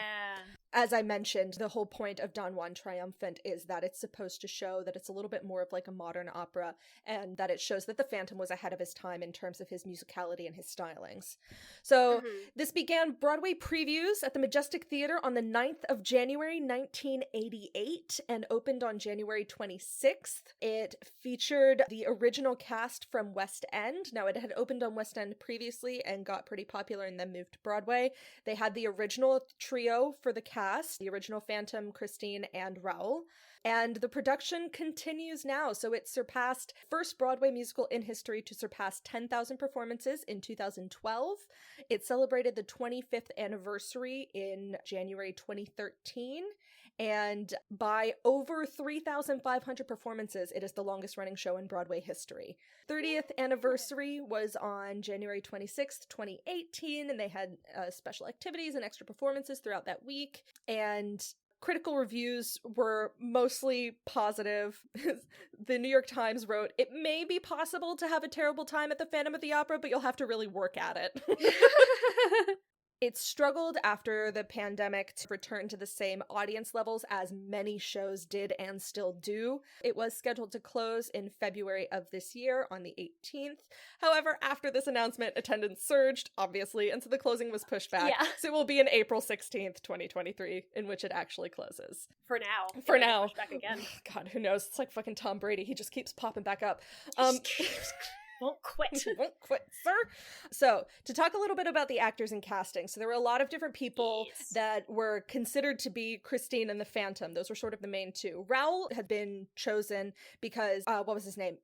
As I mentioned, the whole point of Don Juan Triumphant is that it's supposed to show that it's a little bit more of like a modern opera, and that it shows that the Phantom was ahead of his time in terms of his musicality and his stylings. So this began Broadway previews at the Majestic Theater on the 9th of January 1988 and opened on January 26th. It featured the original cast from West End. Now, it had opened on West End previously and got pretty popular and then moved to Broadway. They had the original trio for the cast, the original Phantom, Christine, and Raoul. And the production continues now, so it surpassed first Broadway musical in history to surpass 10,000 performances in 2012. It celebrated the 25th anniversary in January 2013, and by over 3,500 performances, it is the longest running show in Broadway history. 30th anniversary was on January 26th, 2018, and they had special activities and extra performances throughout that week, and critical reviews were mostly positive. The New York Times wrote, "It may be possible to have a terrible time at the Phantom of the Opera, but you'll have to really work at it." It struggled after the pandemic to return to the same audience levels as many shows did and still do. It was scheduled to close in February of this year on the 18th. However, after this announcement, attendance surged, obviously, and so the closing was pushed back. Yeah. So it will be in April 16th, 2023, in which it actually closes. For now. For now. Push back again. God, who knows? It's like fucking Tom Brady. He just keeps popping back up. Won't quit. Won't quit, sir. So, to talk a little bit about the actors and casting. So there were a lot of different people that were considered to be Christine and the Phantom. Those were sort of the main two. Raoul had been chosen because, what was his name?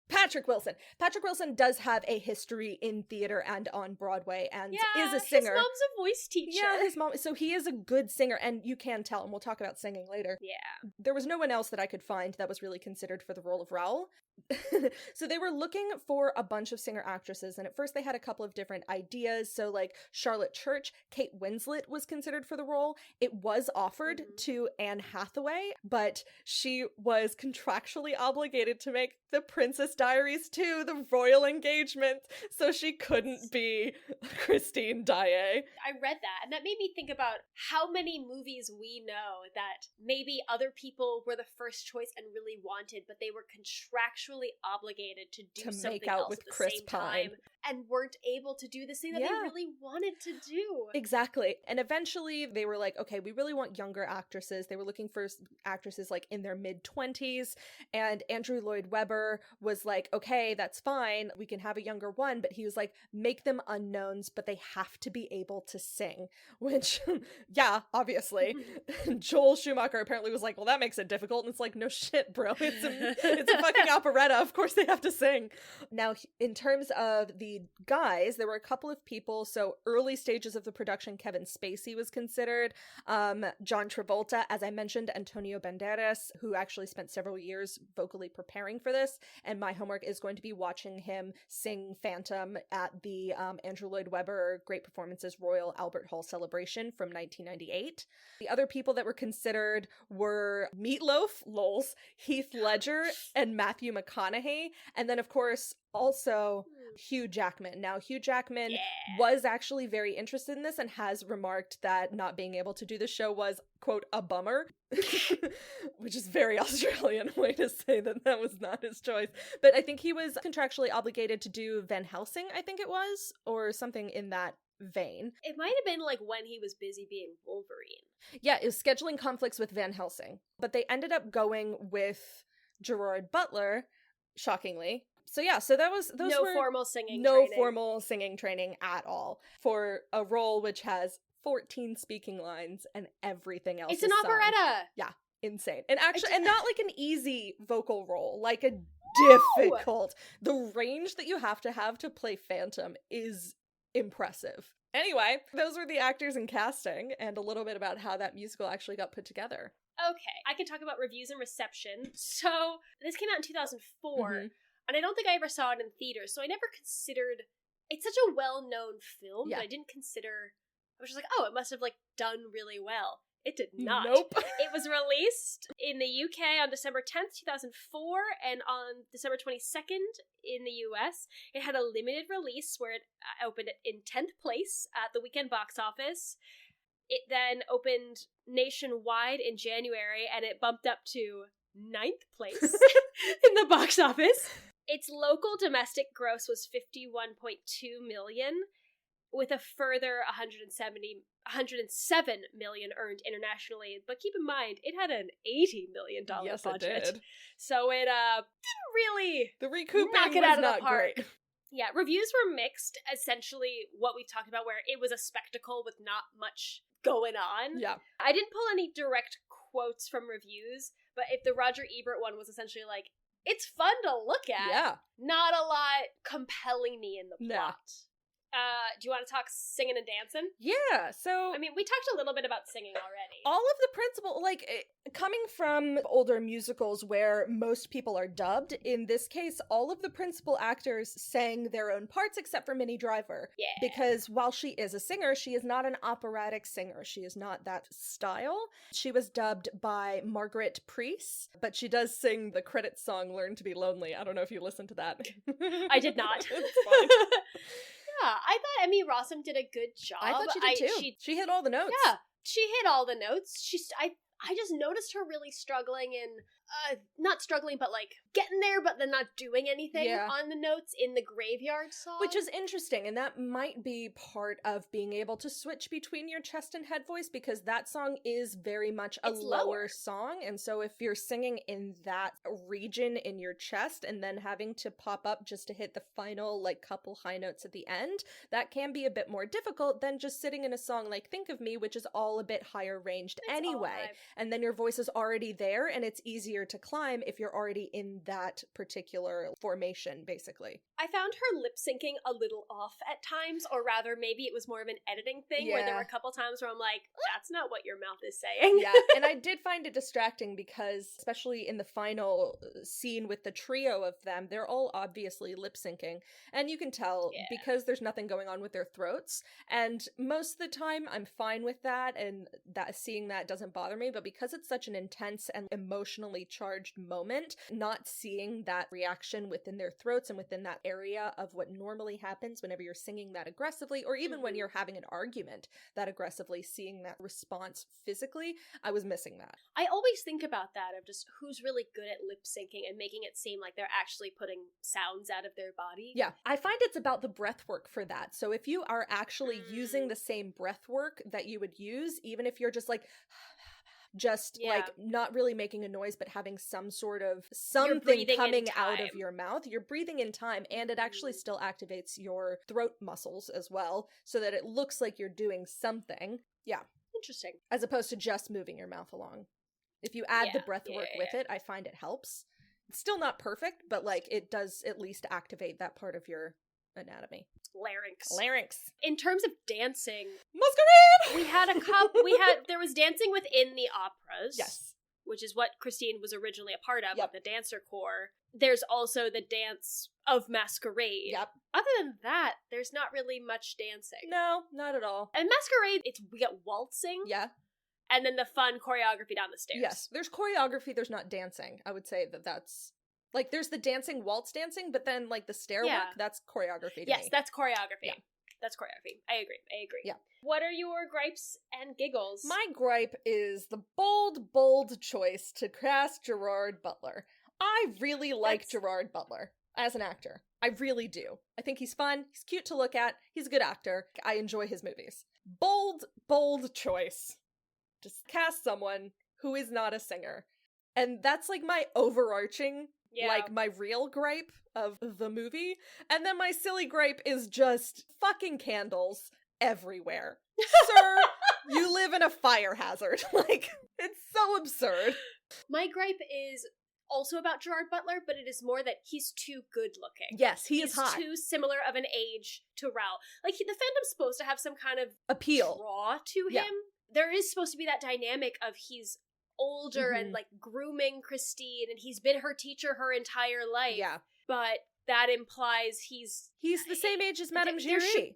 Patrick Wilson. Patrick Wilson does have a history in theater and on Broadway and is a singer. His mom's a voice teacher. Yeah, his mom. So he is a good singer, and you can tell, and we'll talk about singing later. Yeah. There was no one else that I could find that was really considered for the role of Raoul. So they were looking for a bunch of singer-actresses, and at first they had a couple of different ideas. So like Charlotte Church, Kate Winslet was considered for the role. It was offered to Anne Hathaway, but she was contractually obligated to make The Princess Diaries 2, the royal engagement, so she couldn't be Christine Daae. I read that, and that made me think about how many movies we know that maybe other people were the first choice and really wanted, but they were contractually obligated to do something make out else with at the Chris same Pine. time and weren't able to do the thing that they really wanted to do. Exactly. And eventually they were like, okay, we really want younger actresses. They were looking for actresses like in their mid-20s, and Andrew Lloyd Webber was like, okay, that's fine, we can have a younger one, but he was like, make them unknowns, but they have to be able to sing, which yeah, obviously. Joel Schumacher apparently was like, well, that makes it difficult, and it's like, no shit, bro, it's a fucking operetta, of course they have to sing. Now, in terms of the guys, there were a couple of people. So early stages of the production, Kevin Spacey was considered, John Travolta, as I mentioned, Antonio Banderas, who actually spent several years vocally preparing for this, and my homework is going to be watching him sing Phantom at the Andrew Lloyd Webber Great Performances Royal Albert Hall celebration from 1998. The other people that were considered were Meatloaf, lols, Heath Ledger, and Matthew McConaughey, and then of course also Hugh Jackman. Now, Hugh Jackman was actually very interested in this and has remarked that not being able to do the show was, quote, a bummer, which is very Australian way to say that that was not his choice. But I think he was contractually obligated to do Van Helsing, I think it was, or something in that vein. It might have been like when he was busy being Wolverine. Yeah, it was scheduling conflicts with Van Helsing. But they ended up going with Gerard Butler, shockingly. So yeah, so those no were formal singing no training. formal singing training at all for a role which has 14 speaking lines and everything else. It's an is sung. operetta. Yeah, insane. And actually, and not like an easy vocal role, like a difficult. The range that you have to play Phantom is impressive. Anyway, those were the actors and casting, and a little bit about how that musical actually got put together. Okay, I can talk about reviews and reception. So, this came out in 2004, Mhm. and I don't think I ever saw it in theaters, so I never considered... It's such a well-known film, Yeah. but I didn't consider... I was just like, oh, it must have, like, done really well. It did not. Nope. It was released in the UK on December 10th, 2004, and on December 22nd in the US. It had a limited release where it opened in 10th place at the weekend box office. It then opened nationwide in January, and it bumped up to 9th place in the box office. Its local domestic gross was $51.2 million, with a further 107 million earned internationally. But keep in mind, it had an $80 million Yes, budget. it did. So it didn't really The recouping knock it was out of not the park. great. Yeah, reviews were mixed. Essentially, what we've talked about, where it was a spectacle with not much going on. Yeah. I didn't pull any direct quotes from reviews, but if the Roger Ebert one was essentially like, it's fun to look at. Yeah. Not a lot compelling me in the No. plot. Do you want to talk singing and dancing? Yeah, so... I mean, we talked a little bit about singing already. all of the principal, coming from older musicals where most people are dubbed, in this case, all of the principal actors sang their own parts except for Minnie Driver. Yeah. Because while she is a singer, she is not an operatic singer. She is not that style. She was dubbed by Margaret Preece, but she does sing the credits song, Learn to Be Lonely. I don't know if you listened to that. I did not. It's fine. Yeah, I thought Emmy Rossum did a good job. I thought she did too. She hit all the notes. Yeah, she hit all the notes. I just noticed her really struggling not struggling, but like getting there, but then not doing anything on the notes in the Graveyard song. Which is interesting, and that might be part of being able to switch between your chest and head voice, because that song is very much a lower song, and so if you're singing in that region in your chest and then having to pop up just to hit the final couple high notes at the end, that can be a bit more difficult than just sitting in a song like Think of Me, which is all a bit higher ranged anyway, and then your voice is already there and it's easier to climb if you're already in that particular formation, basically. I found her lip syncing a little off at times, or rather maybe it was more of an editing thing where there were a couple times where I'm like, that's not what your mouth is saying. Yeah, and I did find it distracting because, especially in the final scene with the trio of them, they're all obviously lip syncing, and you can tell because there's nothing going on with their throats, and most of the time I'm fine with that, and that seeing that doesn't bother me, but because it's such an intense and emotionally charged moment, not seeing that reaction within their throats and within that area of what normally happens whenever you're singing that aggressively, or even when you're having an argument that aggressively, seeing that response physically, I was missing that. I always think about that, of just who's really good at lip syncing and making it seem like they're actually putting sounds out of their body. Yeah, I find it's about the breath work for that. So if you are actually using the same breath work that you would use, even if you're just not really making a noise, but having some sort of something coming out of your mouth, you're breathing in time, and it actually still activates your throat muscles as well, so that it looks like you're doing something. Yeah. Interesting. As opposed to just moving your mouth along. If you add the breath work with it, I find it helps. It's still not perfect, but it does at least activate that part of your anatomy. Larynx. In terms of dancing, masquerade! There was dancing within the operas. Yes. Which is what Christine was originally a part of, with the dancer corps. There's also the dance of masquerade. Yep. Other than that, there's not really much dancing. No, not at all. And masquerade, we get waltzing. Yeah. And then the fun choreography down the stairs. Yes, there's choreography, there's not dancing. I would say that's... there's the dancing, waltz dancing, but then, the stair work, that's choreography to me. That's choreography. Yeah. That's choreography. I agree. Yeah. What are your gripes and giggles? My gripe is the bold choice to cast Gerard Butler. I really like Gerard Butler as an actor. I really do. I think he's fun, he's cute to look at, he's a good actor. I enjoy his movies. Bold choice. Just cast someone who is not a singer. And that's my overarching, my real gripe of the movie. And then my silly gripe is just fucking candles everywhere. Sir, you live in a fire hazard. It's so absurd. My gripe is also about Gerard Butler, but it is more that he's too good looking. Yes, he's hot. Too similar of an age to Raoul. Like, the Phantom's supposed to have some kind of appeal, draw to him. Yeah. There is supposed to be that dynamic of he's older and, like, grooming Christine, and he's been her teacher her entire life. Yeah. But that implies he's the same age as Madame there Giry.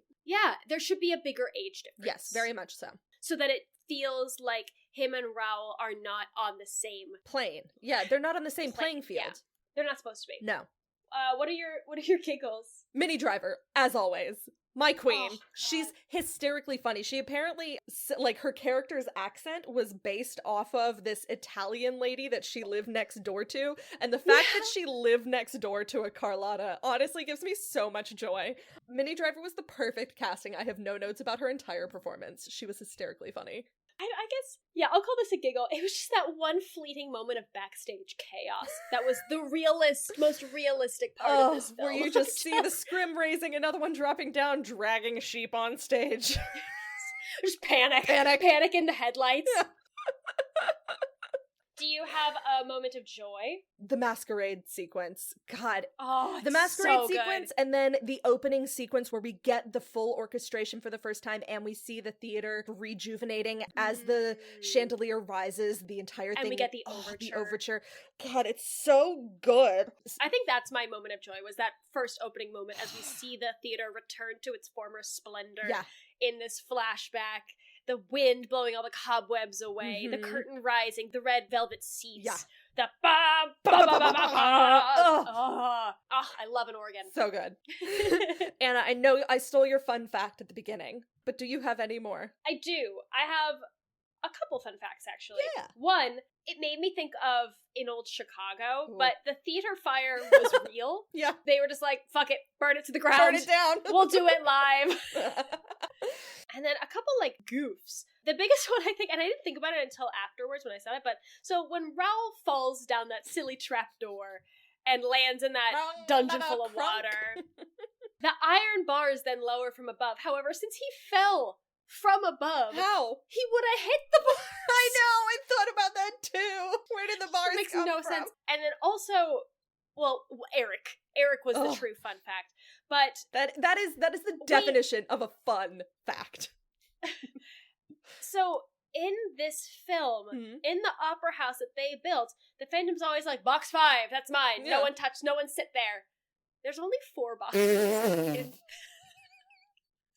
there should be a bigger age difference. Yes, very much so. So that it feels like him and Raoul are not on the same plane. Yeah, they're not on the same playing field. Yeah. They're not supposed to be. No. What are your giggles? Minnie Driver, as always. My queen. Oh, She's hysterically funny. She apparently, like, her character's accent was based off of this Italian lady that she lived next door to. And the fact that she lived next door to a Carlotta honestly gives me so much joy. Minnie Driver was the perfect casting. I have no notes about her entire performance. She was hysterically funny. I guess, yeah, I'll call this a giggle. It was just that one fleeting moment of backstage chaos that was the most realistic part of this film. Where you just see the scrim raising, another one dropping down, dragging a sheep on stage. Just panic in the headlights. Yeah. Do you have a moment of joy? The masquerade sequence. God. Oh, the masquerade so sequence, good. and then the opening sequence where we get the full orchestration for the first time, and we see the theater rejuvenating as the chandelier rises, the entire thing. And we get the overture. The overture. God, it's so good. I think that's my moment of joy, was that first opening moment as we see the theater return to its former splendor in this flashback. The wind blowing all the cobwebs away, the curtain rising, the red velvet seats, the I love an organ. So good. Anna, I know I stole your fun fact at the beginning, but do you have any more? I do. I have a couple fun facts, actually. Yeah. One, it made me think of in old Chicago, but the theater fire was real. Yeah. They were just like, fuck it, burn it to the ground. Burn it down. We'll do it live. And then a couple, like, goofs. The biggest one, I think, and I didn't think about it until afterwards when I said it, but so when Raoul falls down that silly trap door and lands in that dungeon full of water, the iron bars then lower from above. However, since he fell from above, how? He would have hit the bars. I know, I thought about that too. Where did the bars makes come no from? sense. And then also, well, Erik was the true fun fact. But that is the definition of a fun fact. So in this film, in the opera house that they built, the Phantom's always like, box 5, that's mine. Yeah. No one touch, no one sit there. There's only 4 boxes.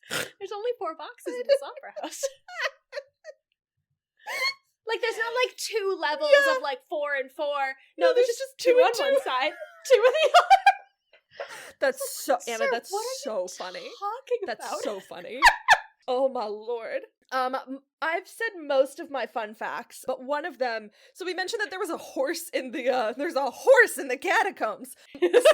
There's only 4 boxes in this opera house. Like, there's not like 2 levels of like 4 and 4. No, there's just 2 on one side, 2 on the other. That's so, Anna, Sir, that's what are so you funny. Talking That's about? so funny. Oh my lord. I've said most of my fun facts, but one of them, so we mentioned that there was a horse in the, there's a horse in the catacombs. There's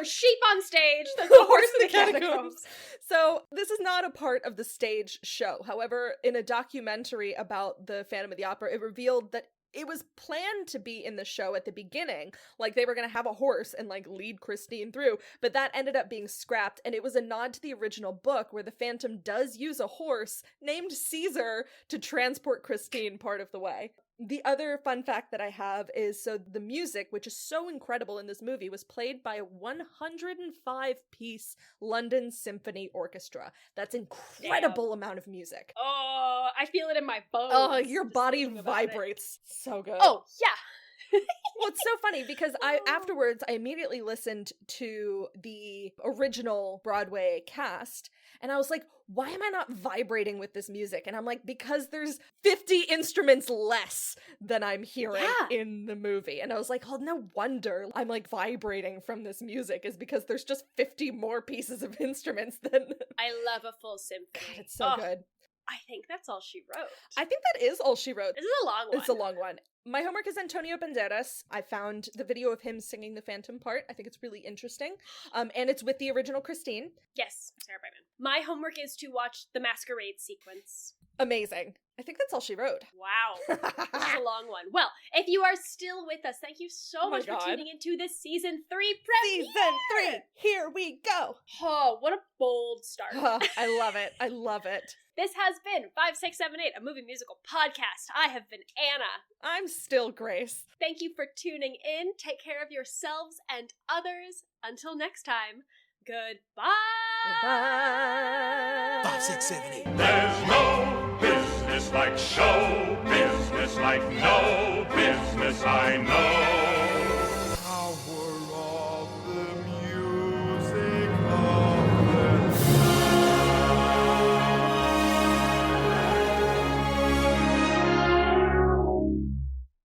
sheep on stage, there's a horse in the catacombs. So this is not a part of the stage show. However, in a documentary about the Phantom of the Opera, it revealed that it was planned to be in the show at the beginning, like they were going to have a horse and like lead Christine through, but that ended up being scrapped, and it was a nod to the original book where the Phantom does use a horse named Caesar to transport Christine part of the way. The other fun fact that I have is, so the music, which is so incredible in this movie, was played by a 105-piece London Symphony Orchestra. That's incredible amount of music. Oh, I feel it in my bones. Oh, your body vibrates. So good. Oh, yeah. Well, it's so funny because afterwards I immediately listened to the original Broadway cast, and I was like, why am I not vibrating with this music? And I'm like, because there's 50 instruments less than I'm hearing in the movie. And I was like, oh, no wonder I'm like vibrating from this music, is because there's just 50 more pieces of instruments than... I love a full symphony. God, it's so good. I think that's all she wrote. I think that is all she wrote. This is a long one. It's a long one. My homework is Antonio Banderas. I found the video of him singing the Phantom part. I think it's really interesting. And it's with the original Christine. Yes, Sarah Brightman. My homework is to watch the masquerade sequence. Amazing. I think that's all she wrote. Wow. This is a long one. Well, If you are still with us, thank you so my much for God. tuning into this season 3 premiere. Season 3, here we go. Oh, what a bold start. I love it. I love it. This has been 5678, a movie musical podcast. I have been Anna. I'm still Grace. Thank you for tuning in. Take care of yourselves and others. Until next time, goodbye. Goodbye. 5, 6, 7, 8. There's no business like show business, like no business